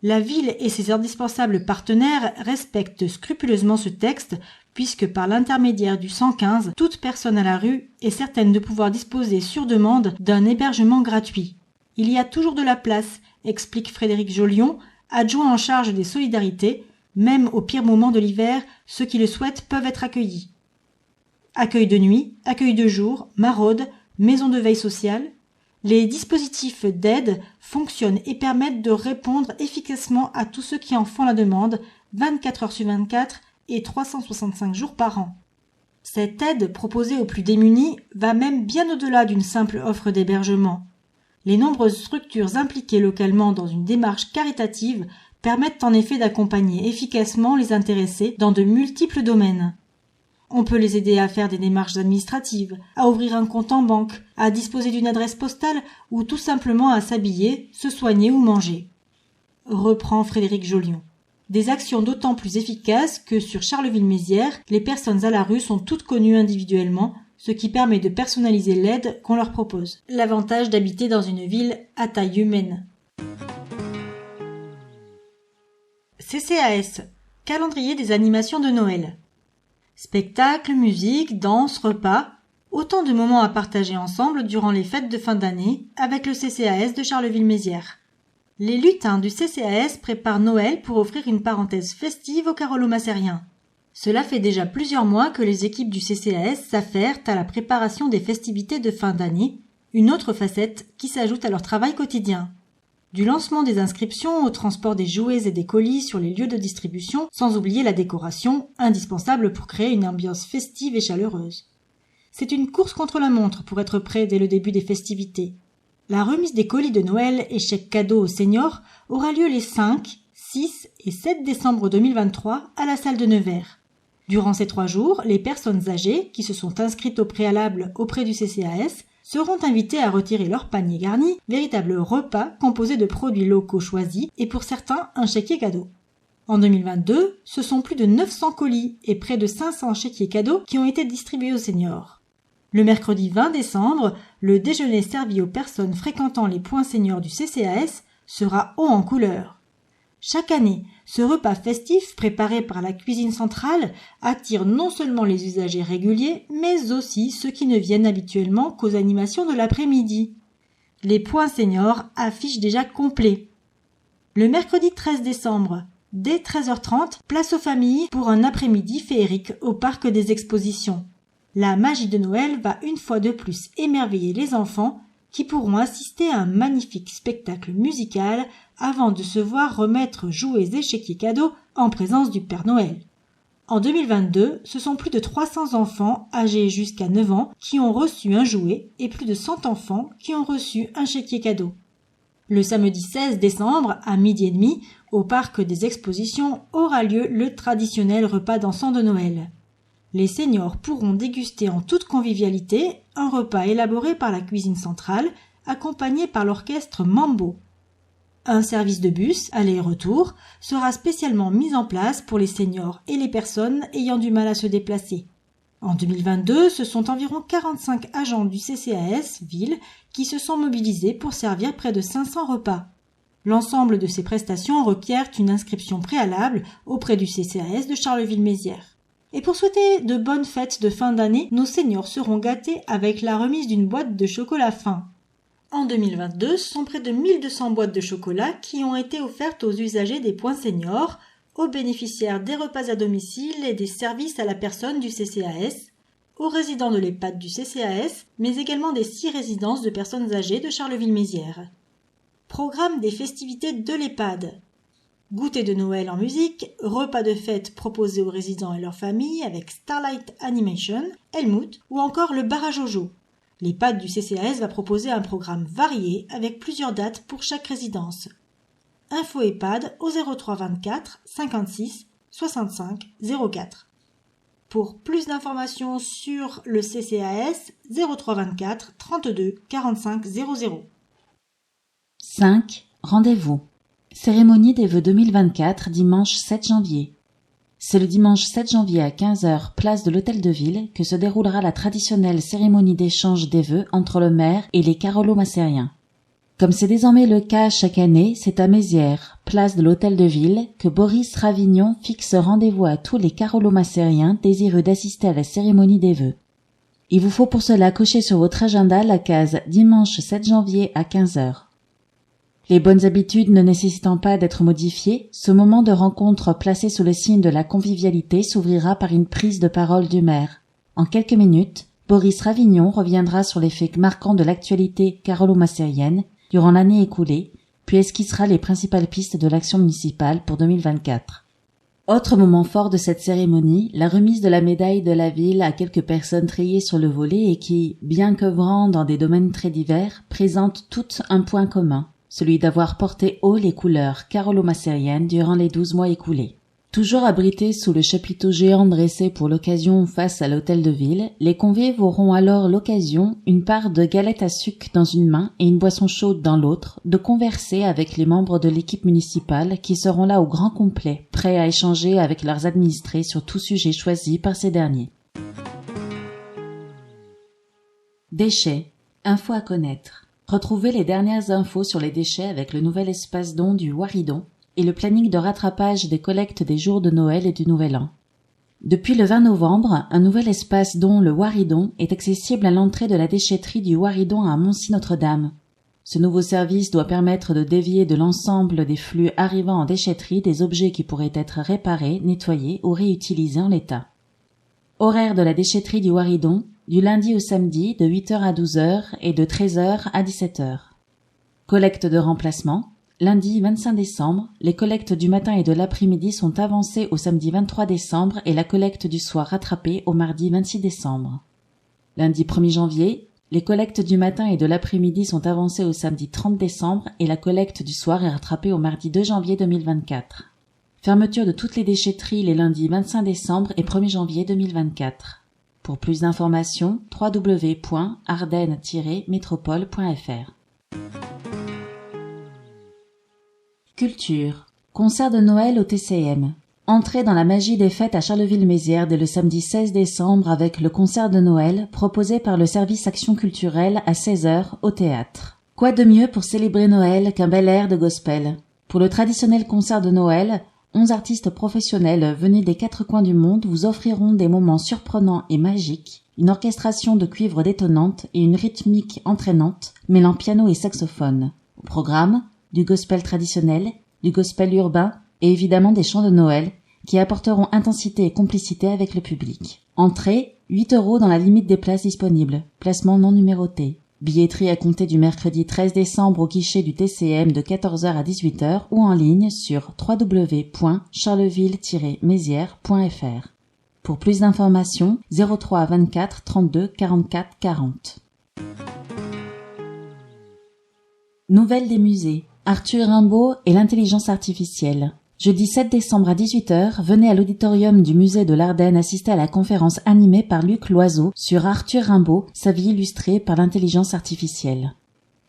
La ville et ses indispensables partenaires respectent scrupuleusement ce texte puisque par l'intermédiaire du 115, toute personne à la rue est certaine de pouvoir disposer sur demande d'un hébergement gratuit. Il y a toujours de la place, explique Frédéric Jolion, adjoint en charge des solidarités. Même au pire moment de l'hiver, ceux qui le souhaitent peuvent être accueillis. Accueil de nuit, accueil de jour, maraude, maison de veille sociale. Les dispositifs d'aide fonctionnent et permettent de répondre efficacement à tous ceux qui en font la demande, 24 heures sur 24 et 365 jours par an. Cette aide proposée aux plus démunis va même bien au-delà d'une simple offre d'hébergement. Les nombreuses structures impliquées localement dans une démarche caritative permettent en effet d'accompagner efficacement les intéressés dans de multiples domaines. On peut les aider à faire des démarches administratives, à ouvrir un compte en banque, à disposer d'une adresse postale ou tout simplement à s'habiller, se soigner ou manger. Reprend Frédéric Jolion. Des actions d'autant plus efficaces que sur Charleville-Mézières, les personnes à la rue sont toutes connues individuellement, ce qui permet de personnaliser l'aide qu'on leur propose. L'avantage d'habiter dans une ville à taille humaine. CCAS, calendrier des animations de Noël. Spectacles, musique, danse, repas, autant de moments à partager ensemble durant les fêtes de fin d'année avec le CCAS de Charleville-Mézières. Les lutins du CCAS préparent Noël pour offrir une parenthèse festive aux carolo-massériens. Cela fait déjà plusieurs mois que les équipes du CCAS s'affairent à la préparation des festivités de fin d'année, une autre facette qui s'ajoute à leur travail quotidien. Du lancement des inscriptions au transport des jouets et des colis sur les lieux de distribution, sans oublier la décoration, indispensable pour créer une ambiance festive et chaleureuse. C'est une course contre la montre pour être prêt dès le début des festivités. La remise des colis de Noël et chèques cadeaux aux seniors aura lieu les 5, 6 et 7 décembre 2023 à la salle de Nevers. Durant ces 3 jours, les personnes âgées qui se sont inscrites au préalable auprès du CCAS seront invitées à retirer leur panier garni, véritable repas composé de produits locaux choisis et pour certains un chéquier cadeau. En 2022, ce sont plus de 900 colis et près de 500 chéquiers cadeaux qui ont été distribués aux seniors. Le mercredi 20 décembre, le déjeuner servi aux personnes fréquentant les points seniors du CCAS sera haut en couleur. Chaque année, ce repas festif préparé par la cuisine centrale attire non seulement les usagers réguliers, mais aussi ceux qui ne viennent habituellement qu'aux animations de l'après-midi. Les points seniors affichent déjà complet. Le mercredi 13 décembre, dès 13h30, place aux familles pour un après-midi féerique au parc des expositions. La magie de Noël va une fois de plus émerveiller les enfants qui pourront assister à un magnifique spectacle musical avant de se voir remettre jouets et chéquiers cadeaux en présence du Père Noël. En 2022, ce sont plus de 300 enfants âgés jusqu'à 9 ans qui ont reçu un jouet et plus de 100 enfants qui ont reçu un chéquier cadeau. Le samedi 16 décembre, à 12h30, au parc des expositions, aura lieu le traditionnel repas dansant de Noël. Les seniors pourront déguster en toute convivialité un repas élaboré par la cuisine centrale, accompagné par l'orchestre Mambo. Un service de bus, aller et retour, sera spécialement mis en place pour les seniors et les personnes ayant du mal à se déplacer. En 2022, ce sont environ 45 agents du CCAS Ville qui se sont mobilisés pour servir près de 500 repas. L'ensemble de ces prestations requièrent une inscription préalable auprès du CCAS de Charleville-Mézières. Et pour souhaiter de bonnes fêtes de fin d'année, nos seniors seront gâtés avec la remise d'une boîte de chocolat fin. En 2022, ce sont près de 1200 boîtes de chocolat qui ont été offertes aux usagers des points seniors, aux bénéficiaires des repas à domicile et des services à la personne du CCAS, aux résidents de l'EHPAD du CCAS, mais également des 6 résidences de personnes âgées de Charleville-Mézières. Programme des festivités de l'EHPAD. Goûter de Noël en musique, repas de fête proposés aux résidents et leurs familles avec Starlight Animation, Helmut ou encore le bar à Jojo. L'EHPAD du CCAS va proposer un programme varié avec plusieurs dates pour chaque résidence. Info EHPAD au 03 24 56 65 04. Pour plus d'informations sur le CCAS, 0324 32 45 00. 5. Rendez-vous. Cérémonie des vœux 2024, dimanche 7 janvier. C'est le dimanche 7 janvier à 15h, place de l'Hôtel de Ville, que se déroulera la traditionnelle cérémonie d'échange des vœux entre le maire et les carolo-macériens. Comme c'est désormais le cas chaque année, c'est à Mézières, place de l'Hôtel de Ville, que Boris Ravignon fixe rendez-vous à tous les carolo-macériens désireux d'assister à la cérémonie des vœux. Il vous faut pour cela cocher sur votre agenda la case dimanche 7 janvier à 15h. Les bonnes habitudes ne nécessitant pas d'être modifiées, ce moment de rencontre placé sous le signe de la convivialité s'ouvrira par une prise de parole du maire. En quelques minutes, Boris Ravignon reviendra sur les faits marquants de l'actualité carolo-macérienne durant l'année écoulée, puis esquissera les principales pistes de l'action municipale pour 2024. Autre moment fort de cette cérémonie, la remise de la médaille de la ville à quelques personnes triées sur le volet et qui, bien qu'œuvrant dans des domaines très divers, présentent toutes un point commun, celui d'avoir porté haut les couleurs carolo-macériennes durant les 12 mois écoulés. Toujours abrités sous le chapiteau géant dressé pour l'occasion face à l'hôtel de ville, les convives auront alors l'occasion, une part de galettes à sucre dans une main et une boisson chaude dans l'autre, de converser avec les membres de l'équipe municipale qui seront là au grand complet, prêts à échanger avec leurs administrés sur tout sujet choisi par ces derniers. Déchets. Infos à connaître. Retrouvez les dernières infos sur les déchets avec le nouvel espace don du Waridon et le planning de rattrapage des collectes des jours de Noël et du Nouvel An. Depuis le 20 novembre, un nouvel espace don, le Waridon, est accessible à l'entrée de la déchetterie du Waridon à Moncy-Notre-Dame. Ce nouveau service doit permettre de dévier de l'ensemble des flux arrivant en déchetterie des objets qui pourraient être réparés, nettoyés ou réutilisés en l'état. Horaire de la déchetterie du Waridon, du lundi au samedi de 8h à 12h et de 13h à 17h. Collecte de remplacement. Lundi 25 décembre, les collectes du matin et de l'après-midi sont avancées au samedi 23 décembre et la collecte du soir rattrapée au mardi 26 décembre. Lundi 1er janvier, les collectes du matin et de l'après-midi sont avancées au samedi 30 décembre et la collecte du soir est rattrapée au mardi 2 janvier 2024. Fermeture de toutes les déchetteries les lundis 25 décembre et 1er janvier 2024. Pour plus d'informations, www.ardennes-métropole.fr. Culture. Concert de Noël au TCM. Entrez dans la magie des fêtes à Charleville-Mézières dès le samedi 16 décembre avec le concert de Noël proposé par le service Action culturelle à 16h au théâtre. Quoi de mieux pour célébrer Noël qu'un bel air de gospel? Pour le traditionnel concert de Noël, 11 artistes professionnels venus des 4 coins du monde vous offriront des moments surprenants et magiques, une orchestration de cuivre détonnante et une rythmique entraînante mêlant piano et saxophone. Au programme, du gospel traditionnel, du gospel urbain et évidemment des chants de Noël qui apporteront intensité et complicité avec le public. Entrée, 8 € dans la limite des places disponibles, placement non numéroté. Billetterie à compter du mercredi 13 décembre au guichet du TCM de 14h à 18h ou en ligne sur www.charleville-mézières.fr. Pour plus d'informations, 03 24 32 44 40. Nouvelles des musées. Arthur Rimbaud et l'intelligence artificielle. Jeudi 7 décembre à 18h, venez à l'auditorium du musée de l'Ardenne assister à la conférence animée par Luc Loiseau sur Arthur Rimbaud, sa vie illustrée par l'intelligence artificielle.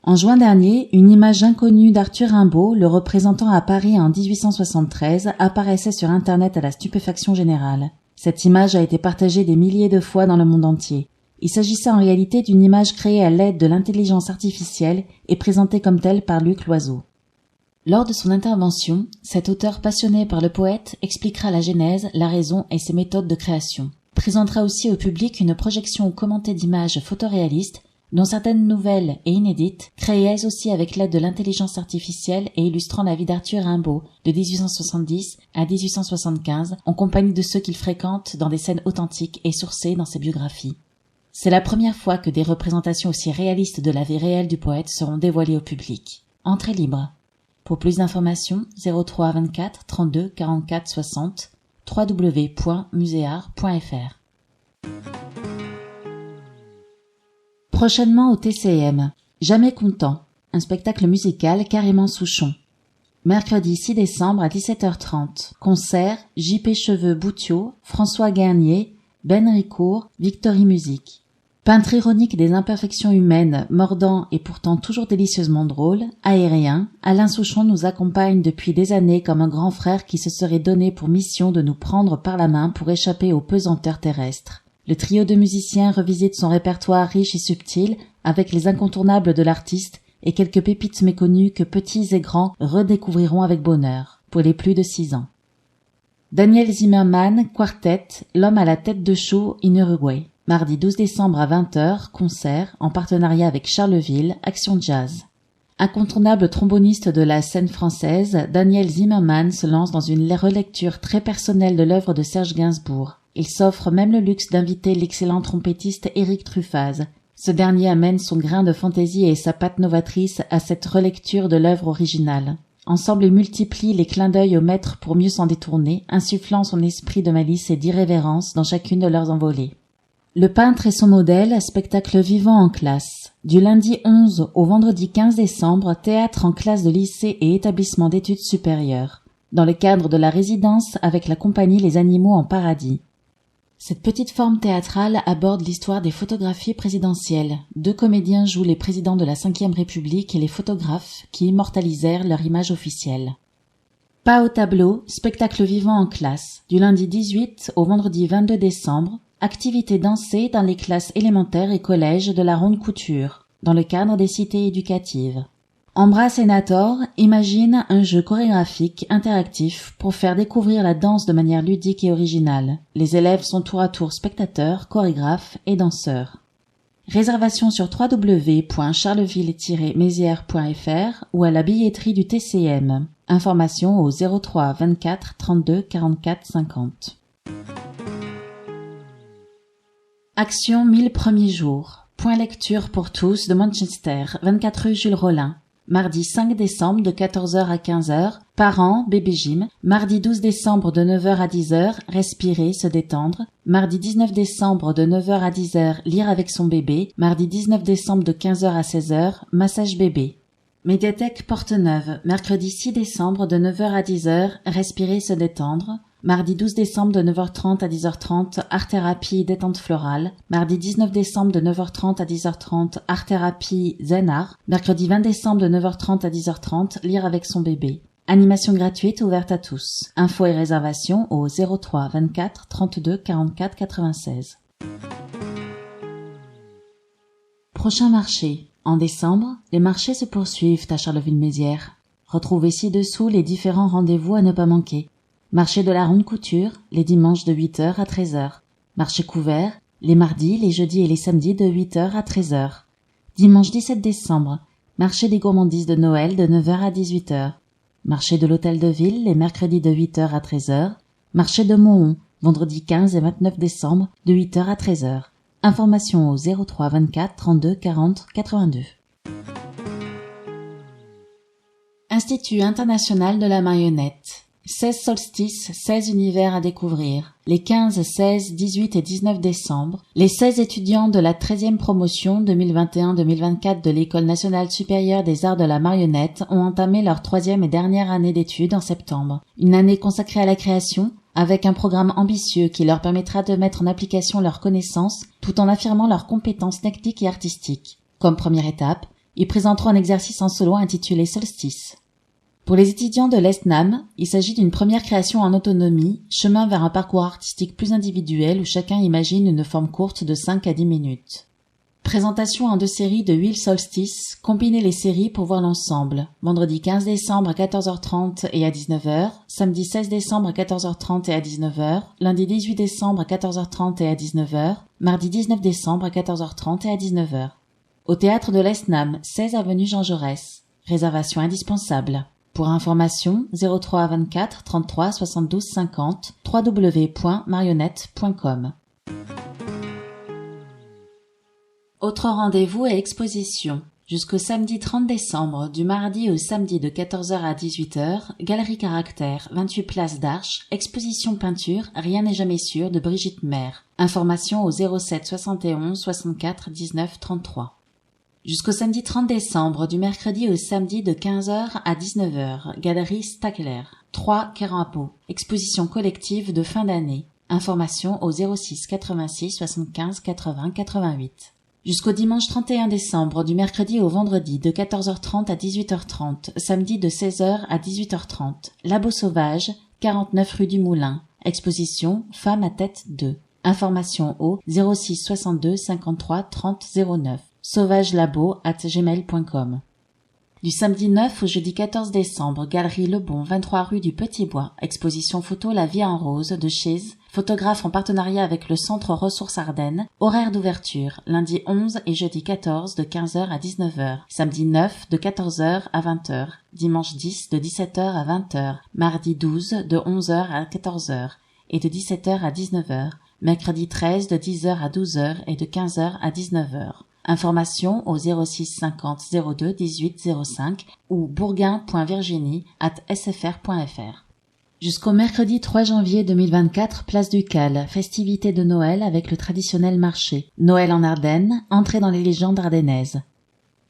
En juin dernier, une image inconnue d'Arthur Rimbaud, le représentant à Paris en 1873, apparaissait sur Internet à la stupéfaction générale. Cette image a été partagée des milliers de fois dans le monde entier. Il s'agissait en réalité d'une image créée à l'aide de l'intelligence artificielle et présentée comme telle par Luc Loiseau. Lors de son intervention, cet auteur passionné par le poète expliquera la genèse, la raison et ses méthodes de création. Il présentera aussi au public une projection ou commentée d'images photoréalistes, dont certaines nouvelles et inédites, créées elles aussi avec l'aide de l'intelligence artificielle et illustrant la vie d'Arthur Rimbaud de 1870 à 1875, en compagnie de ceux qu'il fréquente dans des scènes authentiques et sourcées dans ses biographies. C'est la première fois que des représentations aussi réalistes de la vie réelle du poète seront dévoilées au public. Entrée libre. Pour plus d'informations, 03 24 32 44 60, www.museart.fr. Prochainement au TCM, Jamais content, un spectacle musical carrément Souchon. Mercredi 6 décembre à 17h30, concert JP Cheveux Boutiot, François Garnier, Ben Ricourt, Victory Music. Peintre ironique des imperfections humaines, mordant et pourtant toujours délicieusement drôle, aérien, Alain Souchon nous accompagne depuis des années comme un grand frère qui se serait donné pour mission de nous prendre par la main pour échapper aux pesanteurs terrestres. Le trio de musiciens revisite son répertoire riche et subtil avec les incontournables de l'artiste et quelques pépites méconnues que petits et grands redécouvriront avec bonheur, pour les plus de 6 ans. Daniel Zimmerman, Quartet, l'homme à la tête de show in Uruguay. Mardi 12 décembre à 20h, concert en partenariat avec Charleville, Action Jazz. Incontournable tromboniste de la scène française, Daniel Zimmerman se lance dans une relecture très personnelle de l'œuvre de Serge Gainsbourg. Il s'offre même le luxe d'inviter l'excellent trompettiste Éric Truffaz. Ce dernier amène son grain de fantaisie et sa patte novatrice à cette relecture de l'œuvre originale. Ensemble, ils multiplient les clins d'œil au maître pour mieux s'en détourner, insufflant son esprit de malice et d'irrévérence dans chacune de leurs envolées. Le peintre et son modèle, spectacle vivant en classe. Du lundi 11 au vendredi 15 décembre, théâtre en classe de lycée et établissement d'études supérieures. Dans le cadre de la résidence avec la compagnie Les Animaux en Paradis. Cette petite forme théâtrale aborde l'histoire des photographies présidentielles. 2 comédiens jouent les présidents de la Ve République et les photographes qui immortalisèrent leur image officielle. Pas au tableau, spectacle vivant en classe. Du lundi 18 au vendredi 22 décembre, activité dansée dans les classes élémentaires et collèges de la Ronde Couture, dans le cadre des cités éducatives. Ambra Senator imagine un jeu chorégraphique interactif pour faire découvrir la danse de manière ludique et originale. Les élèves sont tour à tour spectateurs, chorégraphes et danseurs. Réservation sur www.charleville-mézières.fr ou à la billetterie du TCM. Informations au 03 24 32 44 50. Action 1000 premiers jours. Point lecture pour tous de Manchester, 24 rue Jules Rollin. Mardi 5 décembre de 14h à 15h, parents, bébé gym. Mardi 12 décembre de 9h à 10h, respirer, se détendre. Mardi 19 décembre de 9h à 10h, lire avec son bébé. Mardi 19 décembre de 15h à 16h, massage bébé. Médiathèque Porte-Neuve, mercredi 6 décembre de 9h à 10h, respirer, se détendre. Mardi 12 décembre de 9h30 à 10h30, art-thérapie détente florale. Mardi 19 décembre de 9h30 à 10h30, art-thérapie zen art. Mercredi 20 décembre de 9h30 à 10h30, lire avec son bébé. Animation gratuite ouverte à tous. Infos et réservations au 03 24 32 44 96. Prochain marché. En décembre, les marchés se poursuivent à Charleville-Mézières. Retrouvez ci-dessous les différents rendez-vous à ne pas manquer. Marché de la Ronde Couture, les dimanches de 8h à 13h. Marché couvert, les mardis, les jeudis et les samedis de 8h à 13h. Dimanche 17 décembre, marché des gourmandises de Noël de 9h à 18h. Marché de l'Hôtel de Ville, les mercredis de 8h à 13h. Marché de Mohon, vendredi 15 et 29 décembre, de 8h à 13h. Informations au 03 24 32 40 82. Institut international de la marionnette. 16 solstices, 16 univers à découvrir. Les 15, 16, 18 et 19 décembre, les 16 étudiants de la 13e promotion 2021-2024 de l'École nationale supérieure des arts de la marionnette ont entamé leur 3e et dernière année d'études en septembre. Une année consacrée à la création, avec un programme ambitieux qui leur permettra de mettre en application leurs connaissances tout en affirmant leurs compétences techniques et artistiques. Comme première étape, ils présenteront un exercice en solo intitulé Solstice. Pour les étudiants de l'ESNAM, il s'agit d'une première création en autonomie, chemin vers un parcours artistique plus individuel où chacun imagine une forme courte de 5 à 10 minutes. Présentation en 2 séries de 8 solstices, combinez les séries pour voir l'ensemble. Vendredi 15 décembre à 14h30 et à 19h, samedi 16 décembre à 14h30 et à 19h, lundi 18 décembre à 14h30 et à 19h, mardi 19 décembre à 14h30 et à 19h. Au théâtre de l'ESNAM, 16 avenue Jean Jaurès. Réservation indispensable. Pour information, 03 24 33 72 50, www.marionnette.com. Autre rendez-vous et exposition. Jusqu'au samedi 30 décembre, du mardi au samedi de 14h à 18h, Galerie Caractère, 28 place d'Arche, exposition peinture, rien n'est jamais sûr de Brigitte Maire. Information au 07 71 64 19 33. Jusqu'au samedi 30 décembre, du mercredi au samedi de 15h à 19h, Galerie Stackler, 3 Quérampeau, exposition collective de fin d'année. Information au 06 86 75 80 88. Jusqu'au dimanche 31 décembre, du mercredi au vendredi, de 14h30 à 18h30, samedi de 16h à 18h30. Labo Sauvage, 49 rue du Moulin. Exposition Femmes à tête 2. Information au 06 62 53 30 09. sauvagelabo@gmail.com. Du samedi 9 au jeudi 14 décembre, Galerie Lebon, 23 rue du Petit Bois. Exposition photo La vie en rose de Chiz, photographe en partenariat avec le Centre Ressources Ardennes. Horaire d'ouverture, lundi 11 et jeudi 14 de 15h à 19h. Samedi 9 de 14h à 20h. Dimanche 10 de 17h à 20h. Mardi 12 de 11h à 14h et de 17h à 19h. Mercredi 13 de 10h à 12h et de 15h à 19h. Information au 06 50 02 18 05 ou bourguin.virginie@sfr.fr. Jusqu'au mercredi 3 janvier 2024, place du Cal, festivités de Noël avec le traditionnel marché. Noël en Ardennes, entrée dans les légendes ardennaises.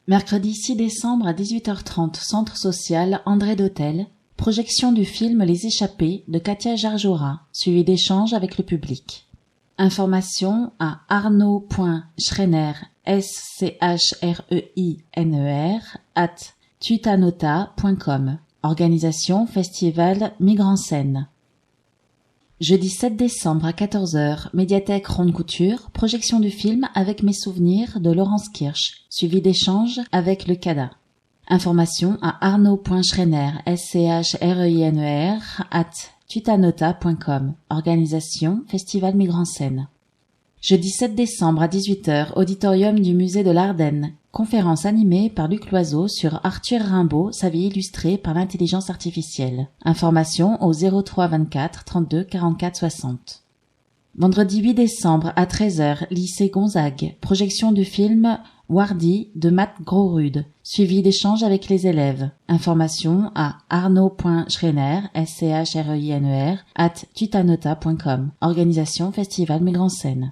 Mercredi 6 décembre à 18h30, centre social André d'Hôtel, projection du film Les Échappés de Katia Jarjora, suivi d'échanges avec le public. Information à arnaud.schreiner, schreiner, @tutanota.com. Organisation Festival Migre en Scène. Jeudi 7 décembre à 14h, médiathèque Ronde Couture, projection du film Avec mes souvenirs de Laurence Kirsch, suivi d'échanges avec le CADA. Information à arnaud.schreiner, schreiner, @tutanota.com. Organisation Festival Migre en Scène. Jeudi 7 décembre à 18h, auditorium du musée de l'Ardenne. Conférence animée par Luc Loiseau sur Arthur Rimbaud, sa vie illustrée par l'intelligence artificielle. Information au 03 24 32 44 60. Vendredi 8 décembre à 13h, lycée Gonzague. Projection du film Wardy de Matt Grosrude, suivi d'échanges avec les élèves. Information à arnaud.schreiner, schreiner, @tutanota.com. Organisation Festival Migre en Scène.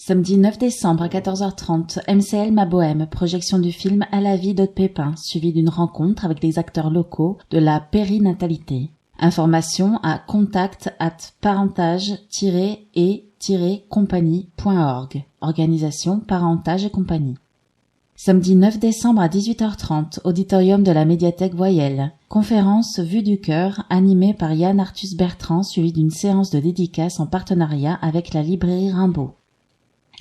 Samedi 9 décembre à 14h30, MCL Ma Bohème, projection du film À la vie d'Aude Pépin, suivi d'une rencontre avec des acteurs locaux de la périnatalité. Information à contact@parentage-et-compagnie.org. Organisation Parentage et Compagnie. Samedi 9 décembre à 18h30, auditorium de la médiathèque Voyelle. Conférence Vue du cœur, animée par Yann Arthus Bertrand, suivi d'une séance de dédicace en partenariat avec la librairie Rimbaud.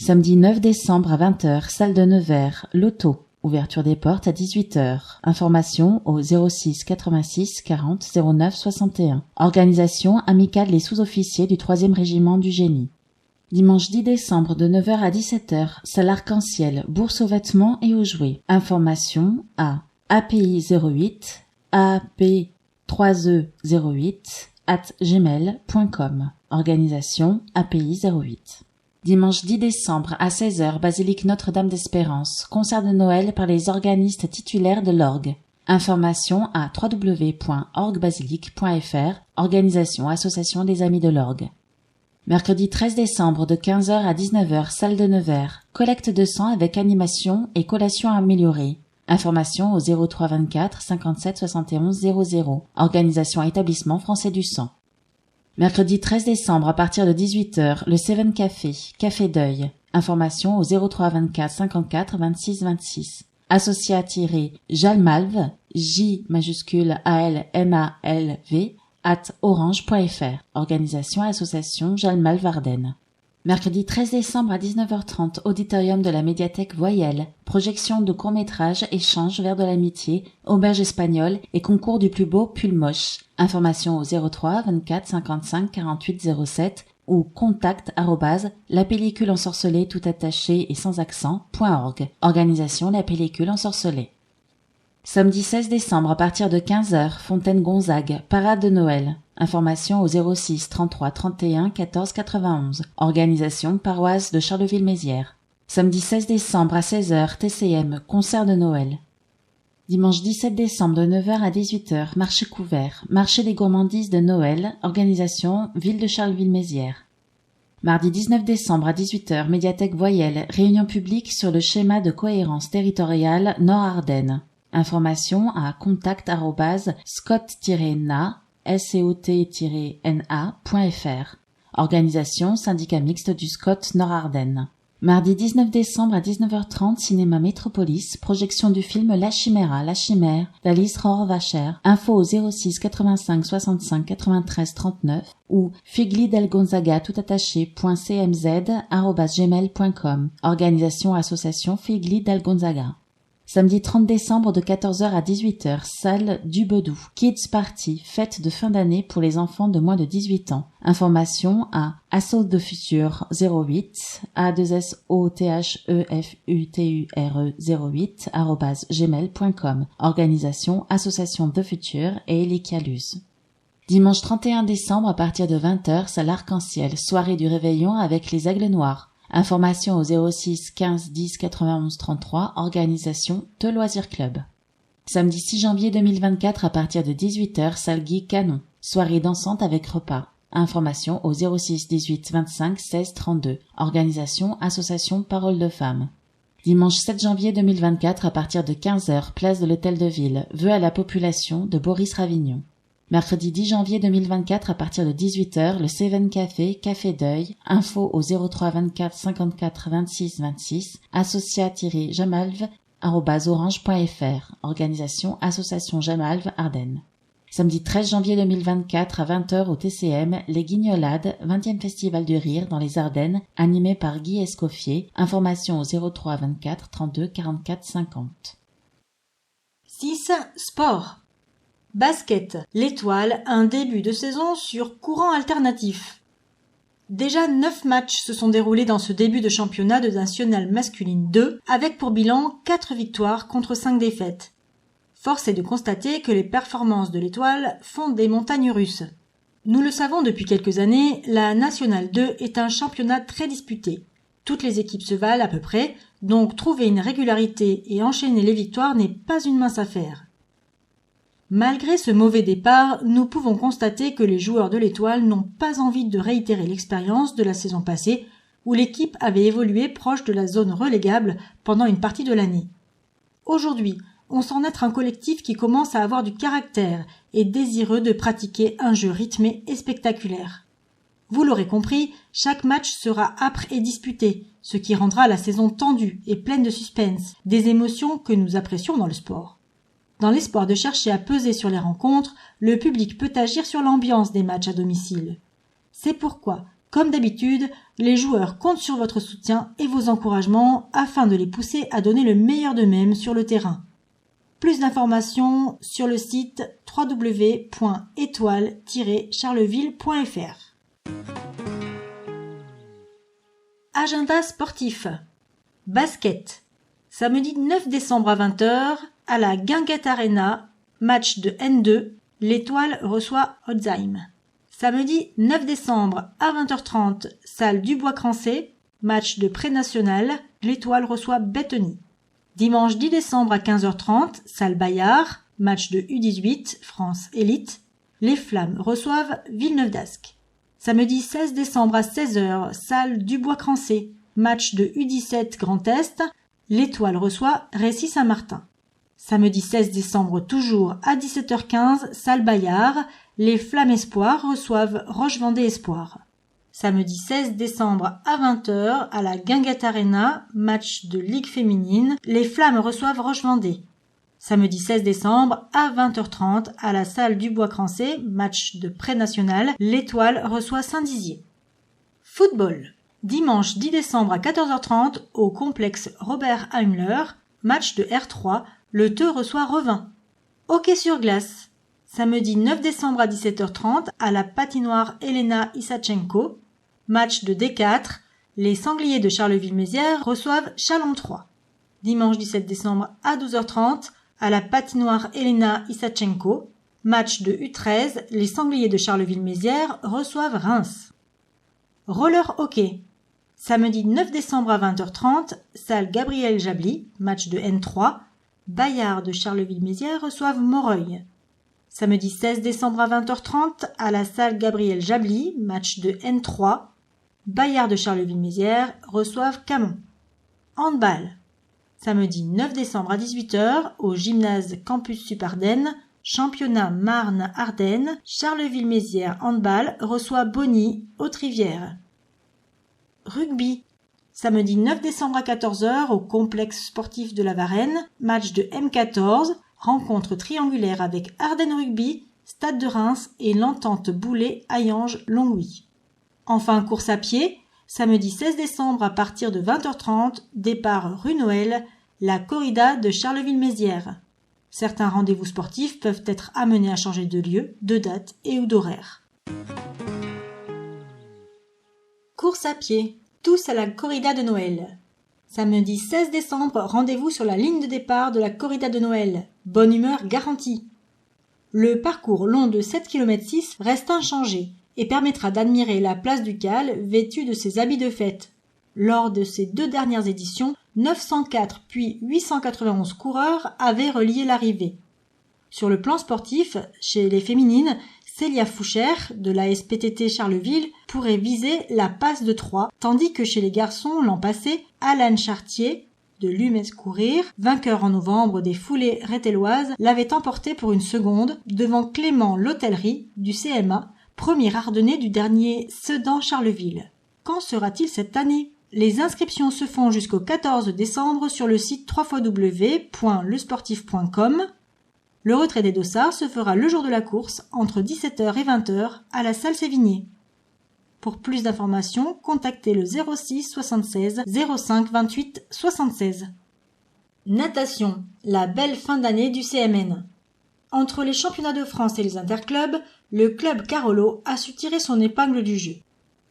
Samedi 9 décembre à 20h, salle de Nevers, Loto. Ouverture des portes à 18h. Information au 06 86 40 09 61. Organisation amicale des sous-officiers du 3e régiment du génie. Dimanche 10 décembre de 9h à 17h, salle Arc-en-Ciel, bourse aux vêtements et aux jouets. Information à API 08, AP3E08, @gmail.com. Organisation API 08. Dimanche 10 décembre à 16h, basilique Notre-Dame d'Espérance, concert de Noël par les organistes titulaires de l'orgue. Information à www.orgbasilique.fr, organisation Association des Amis de l'Orgue. Mercredi 13 décembre de 15h à 19h, salle de Nevers, collecte de sang avec animation et collation améliorée. Information au 03 24 57 71 00, organisation Établissement Français du Sang. Mercredi 13 décembre à partir de 18h, le Seven Café, Café Deuil. Information au 03 24 54 26 26. Associa-Jalmalv, J majuscule ALMALV, @orange.fr. Organisation Association Jalmalv Ardennes. Mercredi 13 décembre à 19h30, auditorium de la médiathèque Voyelle. Projection de court-métrage, échange vers de l'amitié, auberge espagnole et concours du plus beau pull moche. Information au 03 24 55 48 07 ou contact @la pellicule ensorcelée tout attaché et sans accent.org. Organisation La Pellicule Ensorcelée. Samedi 16 décembre à partir de 15h, Fontaine Gonzague, parade de Noël. Information au 06 33 31 14 91. Organisation paroisse de Charleville-Mézières. Samedi 16 décembre à 16h, TCM, concert de Noël. Dimanche 17 décembre de 9h à 18h, marché couvert, marché des gourmandises de Noël, organisation Ville de Charleville-Mézières. Mardi 19 décembre à 18h, médiathèque Voyelle, réunion publique sur le schéma de cohérence territoriale Nord-Ardennes. Information à contact @scot-na.fr. Organisation syndicat mixte du SCOT Nord-Ardennes. Mardi 19 décembre à 19h30, cinéma Métropolis, projection du film La Chimera, La Chimère, d'Alice Rohrwacher. Info au 06 85 65 93 39 ou figli-del-gonzaga toutattaché.cmz@gmail.com. Organisation association Figli del Gonzaga. Samedi 30 décembre de 14h à 18h, salle du Bedou. Kids Party, fête de fin d'année pour les enfants de moins de 18 ans. Information à Assaut de Futur 08, a2sothefuture 08, @gmail.com. Organisation Association de Futur et Elicalus. Dimanche 31 décembre à partir de 20h, salle Arc-en-Ciel, soirée du réveillon avec les Aigles Noirs. Information au 06 15 10 91 33, organisation de Loisirs Club. Samedi 6 janvier 2024 à partir de 18h, salle Guy Canon, soirée dansante avec repas. Information au 06 18 25 16 32, organisation association Parole de Femmes. Dimanche 7 janvier 2024 à partir de 15h, place de l'Hôtel de Ville, vœux à la population de Boris Ravignon. Mercredi 10 janvier 2024 à partir de 18h, le Seven Café, Café Deuil, info au 03 24 54 26 26, associa-jamalve@orange.fr, organisation Association Jamalve Ardennes. Samedi 13 janvier 2024 à 20h au TCM, Les Guignolades, 20e Festival du Rire dans les Ardennes, animé par Guy Escoffier, information au 03 24 32 44 50. 6. Sport. Basket. L'Étoile, un début de saison sur courant alternatif. Déjà 9 matchs se sont déroulés dans ce début de championnat de National Masculine 2, avec pour bilan 4 victoires contre 5 défaites. Force est de constater que les performances de l'Étoile font des montagnes russes. Nous le savons depuis quelques années, la National 2 est un championnat très disputé. Toutes les équipes se valent à peu près, donc trouver une régularité et enchaîner les victoires n'est pas une mince affaire. Malgré ce mauvais départ, nous pouvons constater que les joueurs de l'Étoile n'ont pas envie de réitérer l'expérience de la saison passée, où l'équipe avait évolué proche de la zone relégable pendant une partie de l'année. Aujourd'hui, on sent naître un collectif qui commence à avoir du caractère et désireux de pratiquer un jeu rythmé et spectaculaire. Vous l'aurez compris, chaque match sera âpre et disputé, ce qui rendra la saison tendue et pleine de suspense, des émotions que nous apprécions dans le sport. Dans l'espoir de chercher à peser sur les rencontres, le public peut agir sur l'ambiance des matchs à domicile. C'est pourquoi, comme d'habitude, les joueurs comptent sur votre soutien et vos encouragements afin de les pousser à donner le meilleur d'eux-mêmes sur le terrain. Plus d'informations sur le site www.étoile-charleville.fr. Agenda sportif. Basket. Samedi 9 décembre à 20h, à la Guinguette Arena, match de N2, l'Étoile reçoit Holzheim. Samedi 9 décembre à 20h30, salle Dubois-Crancé, match de pré-national, l'Étoile reçoit Bétheny. Dimanche 10 décembre à 15h30, salle Bayard, match de U18, France Élite, les Flammes reçoivent Villeneuve d'Ascq. Samedi 16 décembre à 16h, salle Dubois-Crancé, match de U17 Grand Est, l'Étoile reçoit Récy-Saint-Martin. Samedi 16 décembre toujours à 17h15, salle Bayard, les Flammes Espoirs reçoivent Roche-Vendée Espoir. Samedi 16 décembre à 20h à la Guinguette Arena, match de Ligue féminine, les Flammes reçoivent Roche-Vendée. Samedi 16 décembre à 20h30 à la salle Dubois-Crancé, match de pré-national, l'Étoile reçoit Saint-Dizier. Football. Dimanche 10 décembre à 14h30 au complexe Robert Heimler, match de R3, le Teux reçoit Revin. Hockey sur glace. Samedi 9 décembre à 17h30 à la patinoire Elena Isachenko, match de D4, les Sangliers de Charleville-Mézières reçoivent Chalon 3. Dimanche 17 décembre à 12h30 à la patinoire Elena Isachenko, match de U13, les Sangliers de Charleville-Mézières reçoivent Reims. Roller hockey. Samedi 9 décembre à 20h30, salle Gabriel Jably, match de N3, Bayard de Charleville-Mézières reçoivent Moreuil. Samedi 16 décembre à 20h30, à la salle Gabriel Jably, match de N3, Bayard de Charleville-Mézières reçoivent Camon. Handball. Samedi 9 décembre à 18h, au gymnase Campus Supardenne, Championnat Marne-Ardennes, Charleville-Mézières handball reçoit Bonny, Haute-Rivière. Rugby. Samedi 9 décembre à 14 h au complexe sportif de la Varenne, match de M14, rencontre triangulaire avec Ardennes Rugby, Stade de Reims et l'Entente Boulay-Hayange-Longwy. Enfin, course à pied. Samedi 16 décembre à partir de 20 h 30, départ rue Noël, la corrida de Charleville-Mézières. Certains rendez-vous sportifs peuvent être amenés à changer de lieu, de date et ou d'horaire. Course à pied. Tous à la corrida de Noël. Samedi 16 décembre, rendez-vous sur la ligne de départ de la corrida de Noël. Bonne humeur garantie. Le parcours long de 7 km 6 reste inchangé et permettra d'admirer la place ducale vêtue de ses habits de fête. Lors de ces 2 dernières éditions, 904 puis 891 coureurs avaient relié l'arrivée. Sur le plan sportif, chez les féminines, Célia Fouchère, de la SPTT Charleville, pourrait viser la passe de 3, tandis que chez les garçons, l'an passé, Alan Chartier, de l'UMS Courir, vainqueur en novembre des foulées rételloises, l'avait emporté pour une seconde devant Clément L'Hôtellerie, du CMA, premier ardennais du dernier Sedan Charleville. Quand sera-t-il cette année ? Les inscriptions se font jusqu'au 14 décembre sur le site www.lesportif.com. Le retrait des dossards se fera le jour de la course, entre 17 h et 20 h, à la salle Sévigné. Pour plus d'informations, contactez le 06 76 05 28 76. Natation, la belle fin d'année du CMN. Entre les championnats de France et les interclubs, le club Carolo a su tirer son épingle du jeu.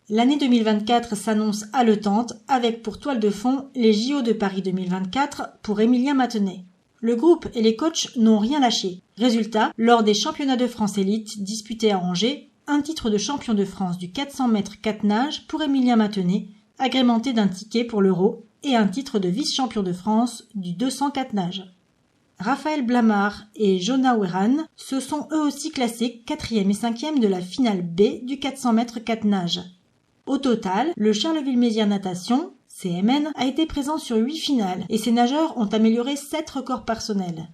L'année 2024 s'annonce haletante, avec pour toile de fond les JO de Paris 2024 pour Émilien Matenet. Le groupe et les coachs n'ont rien lâché. Résultat, lors des championnats de France élite disputés à Angers, un titre de champion de France du 400 mètres 4 nages pour Émilien Matenet, agrémenté d'un ticket pour l'Euro et un titre de vice-champion de France du 204 nages. Raphaël Blamard et Jonah Weran se sont eux aussi classés 4e et 5e de la finale B du 400 mètres 4 nages. Au total, le Charleville-Mézières Natation, CMN, a été présent sur 8 finales et ses nageurs ont amélioré 7 records personnels.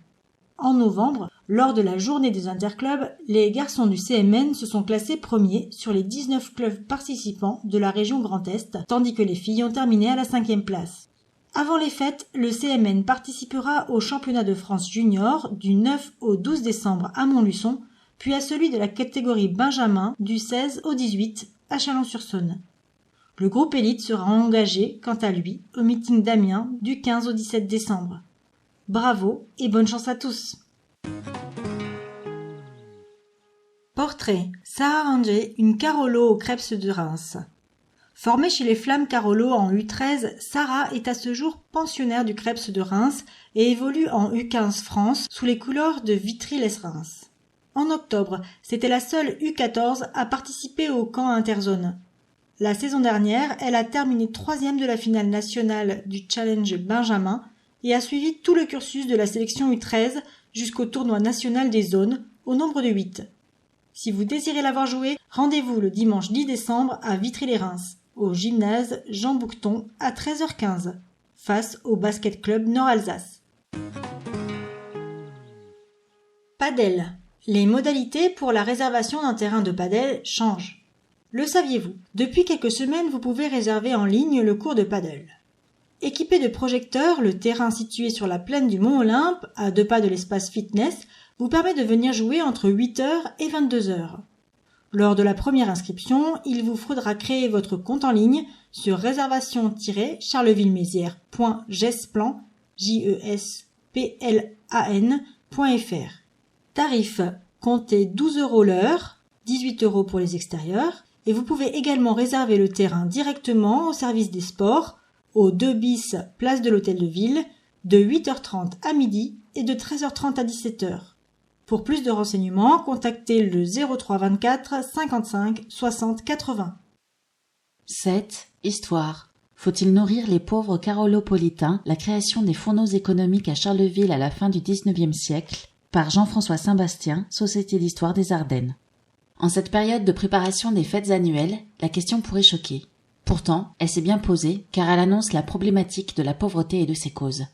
En novembre, lors de la journée des interclubs, les garçons du CMN se sont classés premiers sur les 19 clubs participants de la région Grand Est, tandis que les filles ont terminé à la 5e place. Avant les fêtes, le CMN participera au championnat de France junior du 9 au 12 décembre à Montluçon, puis à celui de la catégorie Benjamin du 16 au 18 à Chalon-sur-Saône. Le groupe élite sera engagé, quant à lui, au meeting d'Amiens du 15 au 17 décembre. Bravo et bonne chance à tous. Portrait. Sarah Ranger, une Carolo au Krebs de Reims. Formée chez les Flammes Carolo en U13, Sarah est à ce jour pensionnaire du Krebs de Reims et évolue en U15 France sous les couleurs de Vitry-lès-Reims. En octobre, c'était la seule U14 à participer au camp interzone. La saison dernière, elle a terminé 3e de la finale nationale du Challenge Benjamin et a suivi tout le cursus de la sélection U13 jusqu'au tournoi national des zones, au nombre de 8. Si vous désirez la voir jouer, rendez-vous le dimanche 10 décembre à Vitry-les-Reims, au gymnase Jean Bouqueton à 13 h 15, face au Basket Club Nord-Alsace. Padel. Les modalités pour la réservation d'un terrain de padel changent. Le saviez-vous ? Depuis quelques semaines, vous pouvez réserver en ligne le cours de padel. Équipé de projecteurs, le terrain situé sur la plaine du Mont-Olympe, à 2 pas de l'espace fitness, vous permet de venir jouer entre 8 h et 22 h. Lors de la première inscription, il vous faudra créer votre compte en ligne sur réservation-gesplan.fr. Tarif, comptez 12 € l'heure, 18 € pour les extérieurs, et vous pouvez également réserver le terrain directement au service des sports, au 2 bis place de l'Hôtel de Ville, de 8 h 30 à midi et de 13 h 30 à 17 h. Pour plus de renseignements, contactez le 03 24 55 60 80. 7. Histoire. Faut-il nourrir les pauvres carolopolitains ? La création des fourneaux économiques à Charleville à la fin du XIXe siècle, par Jean-François Saint-Bastien, Société d'histoire des Ardennes. En cette période de préparation des fêtes annuelles, la question pourrait choquer. Pourtant, elle s'est bien posée, car elle annonce la problématique de la pauvreté et de ses causes.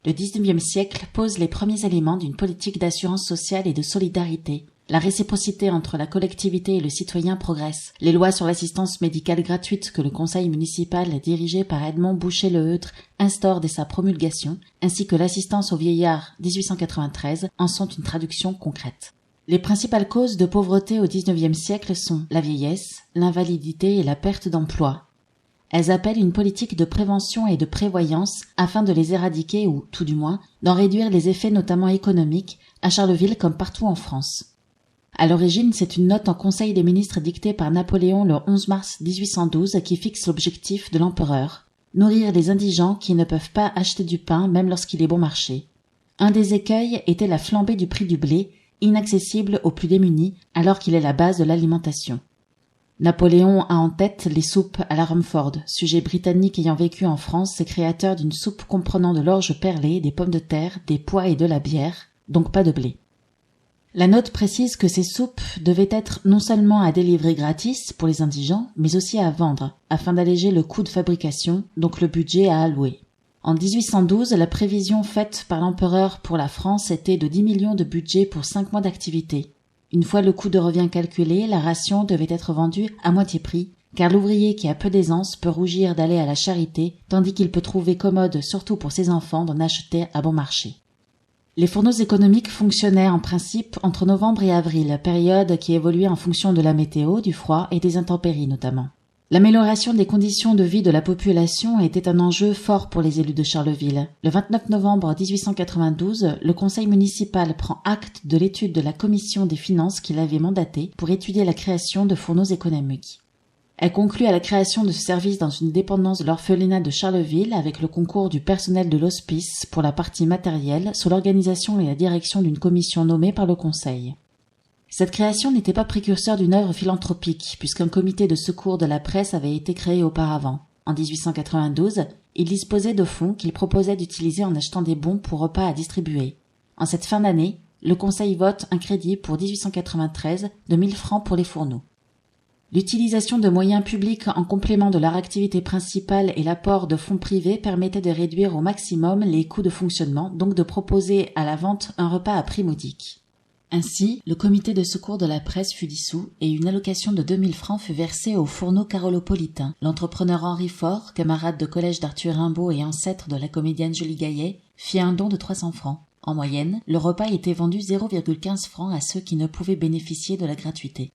Le XIXe siècle pose les premiers éléments d'une politique d'assurance sociale et de solidarité. La réciprocité entre la collectivité et le citoyen progresse. Les lois sur l'assistance médicale gratuite que le conseil municipal dirigé par Edmond Boucher-le-Heutre instaure dès sa promulgation, ainsi que l'assistance aux vieillards 1893 en sont une traduction concrète. Les principales causes de pauvreté au XIXe siècle sont la vieillesse, l'invalidité et la perte d'emploi. Elles appellent une politique de prévention et de prévoyance afin de les éradiquer ou, tout du moins, d'en réduire les effets notamment économiques, à Charleville comme partout en France. À l'origine, c'est une note en Conseil des ministres dictée par Napoléon le 11 mars 1812 qui fixe l'objectif de l'empereur. Nourrir les indigents qui ne peuvent pas acheter du pain même lorsqu'il est bon marché. Un des écueils était la flambée du prix du blé, inaccessible aux plus démunis alors qu'il est la base de l'alimentation. Napoléon a en tête les soupes à la Rumford, sujet britannique ayant vécu en France et créateur d'une soupe comprenant de l'orge perlée, des pommes de terre, des pois et de la bière, donc pas de blé. La note précise que ces soupes devaient être non seulement à délivrer gratis pour les indigents, mais aussi à vendre, afin d'alléger le coût de fabrication, donc le budget à allouer. En 1812, la prévision faite par l'empereur pour la France était de 10 millions de budget pour 5 mois d'activité. Une fois le coût de revient calculé, la ration devait être vendue à moitié prix, car l'ouvrier qui a peu d'aisance peut rougir d'aller à la charité, tandis qu'il peut trouver commode, surtout pour ses enfants, d'en acheter à bon marché. Les fourneaux économiques fonctionnaient en principe entre novembre et avril, période qui évoluait en fonction de la météo, du froid et des intempéries notamment. L'amélioration des conditions de vie de la population était un enjeu fort pour les élus de Charleville. Le 29 novembre 1892, le conseil municipal prend acte de l'étude de la commission des finances qui l'avait mandatée pour étudier la création de fourneaux économiques. Elle conclut à la création de ce service dans une dépendance de l'orphelinat de Charleville avec le concours du personnel de l'hospice pour la partie matérielle sous l'organisation et la direction d'une commission nommée par le conseil. Cette création n'était pas précurseur d'une œuvre philanthropique puisqu'un comité de secours de la presse avait été créé auparavant. En 1892, il disposait de fonds qu'il proposait d'utiliser en achetant des bons pour repas à distribuer. En cette fin d'année, le conseil vote un crédit pour 1893 de 1000 francs pour les fourneaux. L'utilisation de moyens publics en complément de leur activité principale et l'apport de fonds privés permettait de réduire au maximum les coûts de fonctionnement, donc de proposer à la vente un repas à prix modique. Ainsi, le comité de secours de la presse fut dissous et une allocation de 2000 francs fut versée au fourneau carolopolitain. L'entrepreneur Henri Faure, camarade de collège d'Arthur Rimbaud et ancêtre de la comédienne Julie Gaillet, fit un don de 300 francs. En moyenne, le repas était vendu 0,15 francs à ceux qui ne pouvaient bénéficier de la gratuité.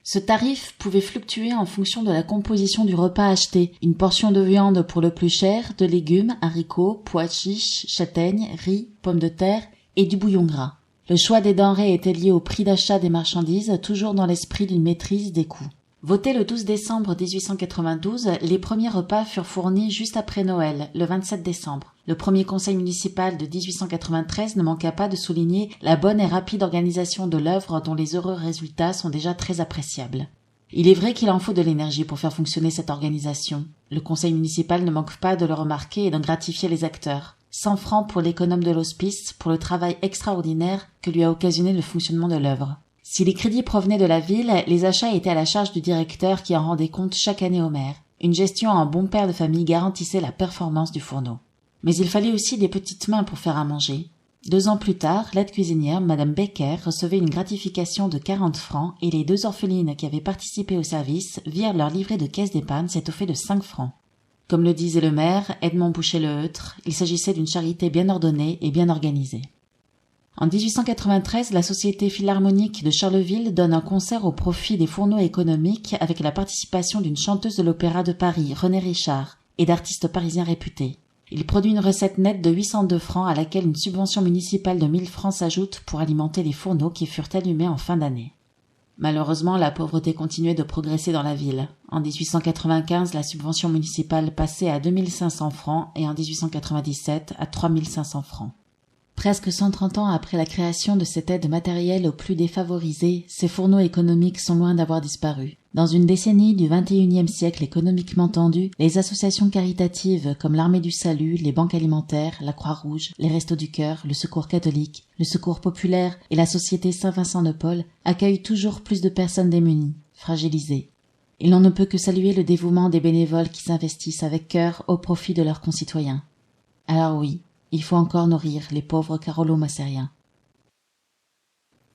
Ce tarif pouvait fluctuer en fonction de la composition du repas acheté. Une portion de viande pour le plus cher, de légumes, haricots, pois chiches, châtaignes, riz, pommes de terre et du bouillon gras. Le choix des denrées était lié au prix d'achat des marchandises, toujours dans l'esprit d'une maîtrise des coûts. Voté le 12 décembre 1892, les premiers repas furent fournis juste après Noël, le 27 décembre. Le premier conseil municipal de 1893 ne manqua pas de souligner la bonne et rapide organisation de l'œuvre dont les heureux résultats sont déjà très appréciables. Il est vrai qu'il en faut de l'énergie pour faire fonctionner cette organisation. Le conseil municipal ne manque pas de le remarquer et d'en gratifier les acteurs. 100 francs pour l'économe de l'hospice pour le travail extraordinaire que lui a occasionné le fonctionnement de l'œuvre. Si les crédits provenaient de la ville, les achats étaient à la charge du directeur qui en rendait compte chaque année au maire. Une gestion en bon père de famille garantissait la performance du fourneau. Mais il fallait aussi des petites mains pour faire à manger. 2 ans plus tard, l'aide cuisinière, Madame Becker, recevait une gratification de 40 francs et les 2 orphelines qui avaient participé au service virent leur livret de caisse d'épargne s'étoffer de 5 francs. Comme le disait le maire, Edmond Boucher-le-Heutre, il s'agissait d'une charité bien ordonnée et bien organisée. En 1893, la Société philharmonique de Charleville donne un concert au profit des fourneaux économiques avec la participation d'une chanteuse de l'Opéra de Paris, René Richard, et d'artistes parisiens réputés. Il produit une recette nette de 802 francs à laquelle une subvention municipale de 1000 francs s'ajoute pour alimenter les fourneaux qui furent allumés en fin d'année. Malheureusement, la pauvreté continuait de progresser dans la ville. En 1895, la subvention municipale passait à 2500 francs et en 1897 à 3500 francs. Presque 130 ans après la création de cette aide matérielle aux plus défavorisés, ces fourneaux économiques sont loin d'avoir disparu. Dans une décennie du XXIe siècle économiquement tendu, les associations caritatives comme l'Armée du Salut, les banques alimentaires, la Croix-Rouge, les Restos du Cœur, le Secours catholique, le Secours populaire et la Société Saint-Vincent de Paul accueillent toujours plus de personnes démunies, fragilisées. Il n'en ne peut que saluer le dévouement des bénévoles qui s'investissent avec cœur au profit de leurs concitoyens. Alors oui, Il faut encore nourrir les pauvres Carolo-Massériens.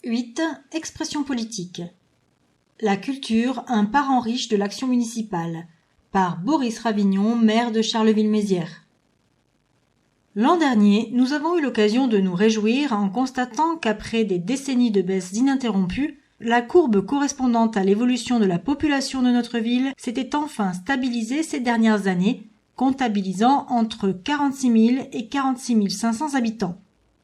8. Expression politique. La culture, un parent riche de l'action municipale. Par Boris Ravignon, maire de Charleville-Mézières. L'an dernier, nous avons eu l'occasion de nous réjouir en constatant qu'après des décennies de baisse ininterrompue, la courbe correspondante à l'évolution de la population de notre ville s'était enfin stabilisée ces dernières années, comptabilisant entre 46 000 et 46 500 habitants.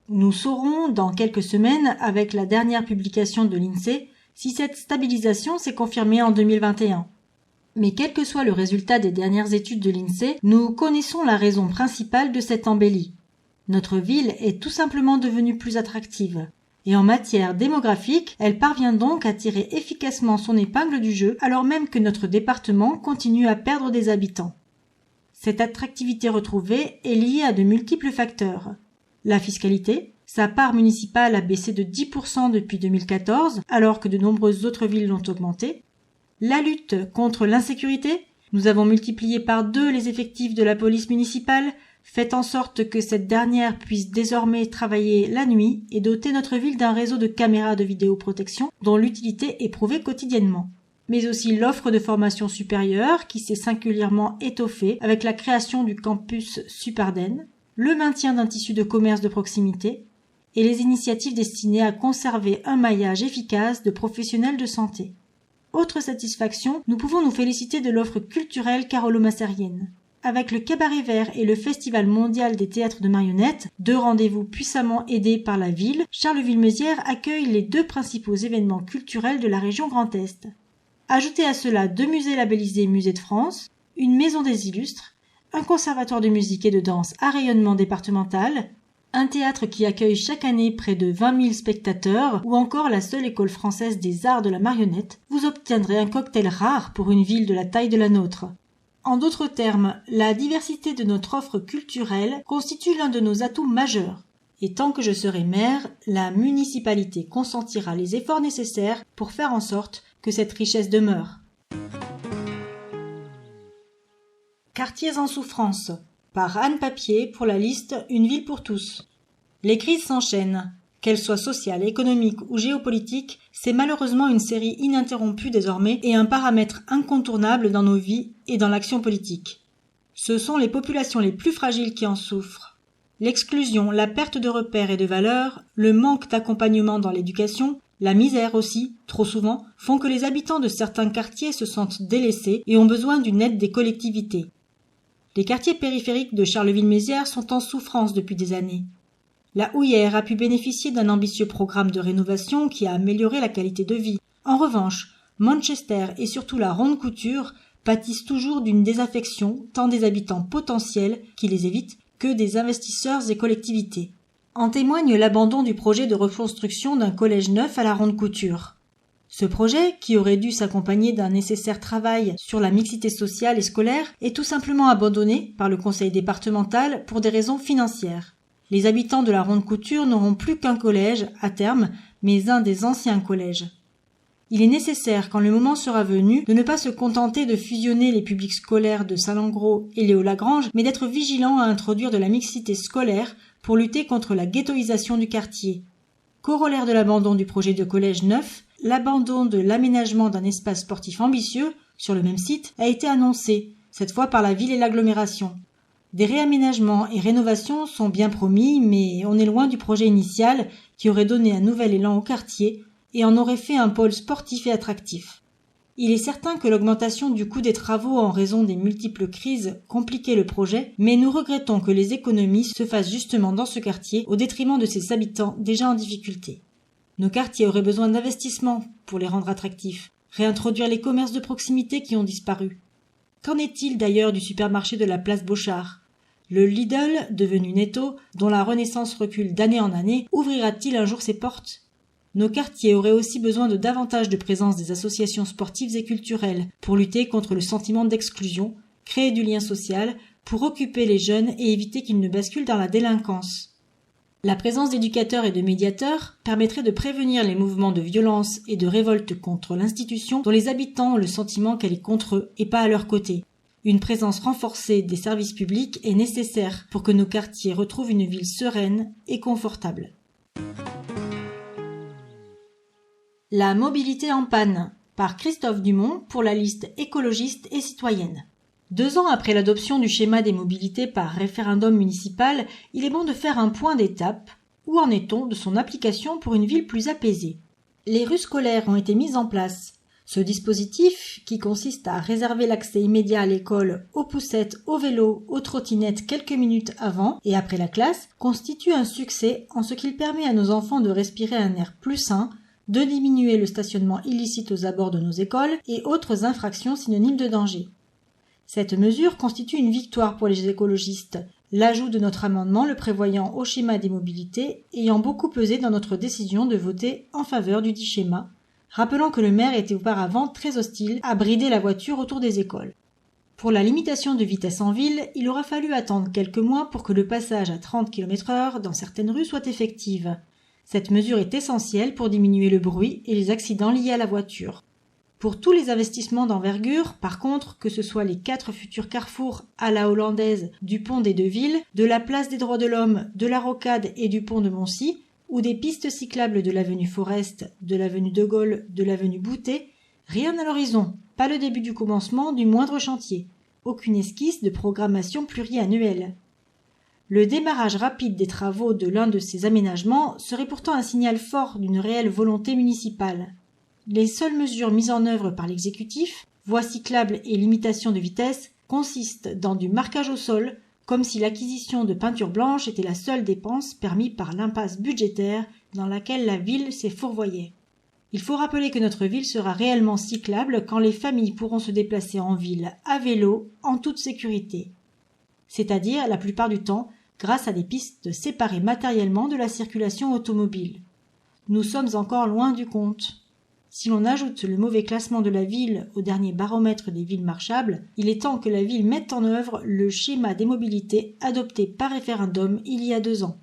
Nous saurons dans quelques semaines, avec la dernière publication de l'INSEE, si cette stabilisation s'est confirmée en 2021. Mais quel que soit le résultat des dernières études de l'INSEE, nous connaissons la raison principale de cette embellie. Notre ville est tout simplement devenue plus attractive. Et en matière démographique, elle parvient donc à tirer efficacement son épingle du jeu, alors même que notre département continue à perdre des habitants. Cette attractivité retrouvée est liée à de multiples facteurs. La fiscalité, sa part municipale a baissé de 10% depuis 2014, alors que de nombreuses autres villes l'ont augmenté. La lutte contre l'insécurité, nous avons multiplié par 2 les effectifs de la police municipale, fait en sorte que cette dernière puisse désormais travailler la nuit et doter notre ville d'un réseau de caméras de vidéoprotection dont l'utilité est prouvée quotidiennement. Mais aussi l'offre de formation supérieure qui s'est singulièrement étoffée avec la création du campus Supardenne, le maintien d'un tissu de commerce de proximité et les initiatives destinées à conserver un maillage efficace de professionnels de santé. Autre satisfaction, nous pouvons nous féliciter de l'offre culturelle carolo-massérienne. Avec le Cabaret Vert et le Festival mondial des théâtres de marionnettes, 2 rendez-vous puissamment aidés par la ville, Charleville-Mézières accueille les 2 principaux événements culturels de la région Grand Est. Ajoutez à cela 2 musées labellisés Musée de France, une maison des illustres, un conservatoire de musique et de danse à rayonnement départemental, un théâtre qui accueille chaque année près de 20 000 spectateurs ou encore la seule école française des arts de la marionnette, vous obtiendrez un cocktail rare pour une ville de la taille de la nôtre. En d'autres termes, la diversité de notre offre culturelle constitue l'un de nos atouts majeurs. Et tant que je serai maire, la municipalité consentira les efforts nécessaires pour faire en sorte que cette richesse demeure. Quartiers en souffrance. Par Anne Papier pour la liste Une ville pour tous. Les crises s'enchaînent. Qu'elles soient sociales, économiques ou géopolitiques, c'est malheureusement une série ininterrompue désormais et un paramètre incontournable dans nos vies et dans l'action politique. Ce sont les populations les plus fragiles qui en souffrent. L'exclusion, la perte de repères et de valeurs, le manque d'accompagnement dans l'éducation, la misère aussi, trop souvent, font que les habitants de certains quartiers se sentent délaissés et ont besoin d'une aide des collectivités. Les quartiers périphériques de Charleville-Mézières sont en souffrance depuis des années. La Houillère a pu bénéficier d'un ambitieux programme de rénovation qui a amélioré la qualité de vie. En revanche, Manchester et surtout la Ronde-Couture pâtissent toujours d'une désaffection tant des habitants potentiels qui les évitent que des investisseurs et collectivités. En témoigne l'abandon du projet de reconstruction d'un collège neuf à la Ronde-Couture. Ce projet, qui aurait dû s'accompagner d'un nécessaire travail sur la mixité sociale et scolaire, est tout simplement abandonné par le conseil départemental pour des raisons financières. Les habitants de la Ronde-Couture n'auront plus qu'un collège, à terme, mais un des anciens collèges. Il est nécessaire, quand le moment sera venu, de ne pas se contenter de fusionner les publics scolaires de Salengro et Léo-Lagrange, mais d'être vigilant à introduire de la mixité scolaire pour lutter contre la ghettoisation du quartier. Corollaire de l'abandon du projet de collège neuf, l'abandon de l'aménagement d'un espace sportif ambitieux, sur le même site, a été annoncé, cette fois par la ville et l'agglomération. Des réaménagements et rénovations sont bien promis, mais on est loin du projet initial qui aurait donné un nouvel élan au quartier et en aurait fait un pôle sportif et attractif. Il est certain que l'augmentation du coût des travaux en raison des multiples crises compliquait le projet, mais nous regrettons que les économies se fassent justement dans ce quartier au détriment de ses habitants déjà en difficulté. Nos quartiers auraient besoin d'investissements pour les rendre attractifs, réintroduire les commerces de proximité qui ont disparu. Qu'en est-il d'ailleurs du supermarché de la place Beauchard ? Le Lidl, devenu Netto, dont la renaissance recule d'année en année, ouvrira-t-il un jour ses portes ? Nos quartiers auraient aussi besoin de davantage de présence des associations sportives et culturelles pour lutter contre le sentiment d'exclusion, créer du lien social, pour occuper les jeunes et éviter qu'ils ne basculent dans la délinquance. La présence d'éducateurs et de médiateurs permettrait de prévenir les mouvements de violence et de révolte contre l'institution dont les habitants ont le sentiment qu'elle est contre eux et pas à leur côté. Une présence renforcée des services publics est nécessaire pour que nos quartiers retrouvent une ville sereine et confortable. La mobilité en panne, par Christophe Dumont pour la liste écologiste et citoyenne. 2 ans après l'adoption du schéma des mobilités par référendum municipal, il est bon de faire un point d'étape. Où en est-on de son application pour une ville plus apaisée ? Les rues scolaires ont été mises en place. Ce dispositif, qui consiste à réserver l'accès immédiat à l'école aux poussettes, aux vélos, aux trottinettes quelques minutes avant et après la classe, constitue un succès en ce qu'il permet à nos enfants de respirer un air plus sain, de diminuer le stationnement illicite aux abords de nos écoles et autres infractions synonymes de danger. Cette mesure constitue une victoire pour les écologistes, l'ajout de notre amendement le prévoyant au schéma des mobilités ayant beaucoup pesé dans notre décision de voter en faveur du dit schéma, rappelant que le maire était auparavant très hostile à brider la voiture autour des écoles. Pour la limitation de vitesse en ville, il aura fallu attendre quelques mois pour que le passage à 30 km/h dans certaines rues soit effectif. Cette mesure est essentielle pour diminuer le bruit et les accidents liés à la voiture. Pour tous les investissements d'envergure, par contre, que ce soit les 4 futurs carrefours à la hollandaise du pont des Deux-Villes, de la place des Droits de l'Homme, de la Rocade et du pont de Moncy, ou des pistes cyclables de l'avenue Forest, de l'avenue de Gaulle, de l'avenue Boutet, rien à l'horizon, pas le début du commencement du moindre chantier, aucune esquisse de programmation pluriannuelle. Le démarrage rapide des travaux de l'un de ces aménagements serait pourtant un signal fort d'une réelle volonté municipale. Les seules mesures mises en œuvre par l'exécutif, voies cyclables et limitation de vitesse, consistent dans du marquage au sol, comme si l'acquisition de peinture blanche était la seule dépense permise par l'impasse budgétaire dans laquelle la ville s'est fourvoyée. Il faut rappeler que notre ville sera réellement cyclable quand les familles pourront se déplacer en ville à vélo en toute sécurité, c'est-à-dire la plupart du temps grâce à des pistes séparées matériellement de la circulation automobile. Nous sommes encore loin du compte. Si l'on ajoute le mauvais classement de la ville au dernier baromètre des villes marchables, il est temps que la ville mette en œuvre le schéma des mobilités adopté par référendum il y a 2 ans.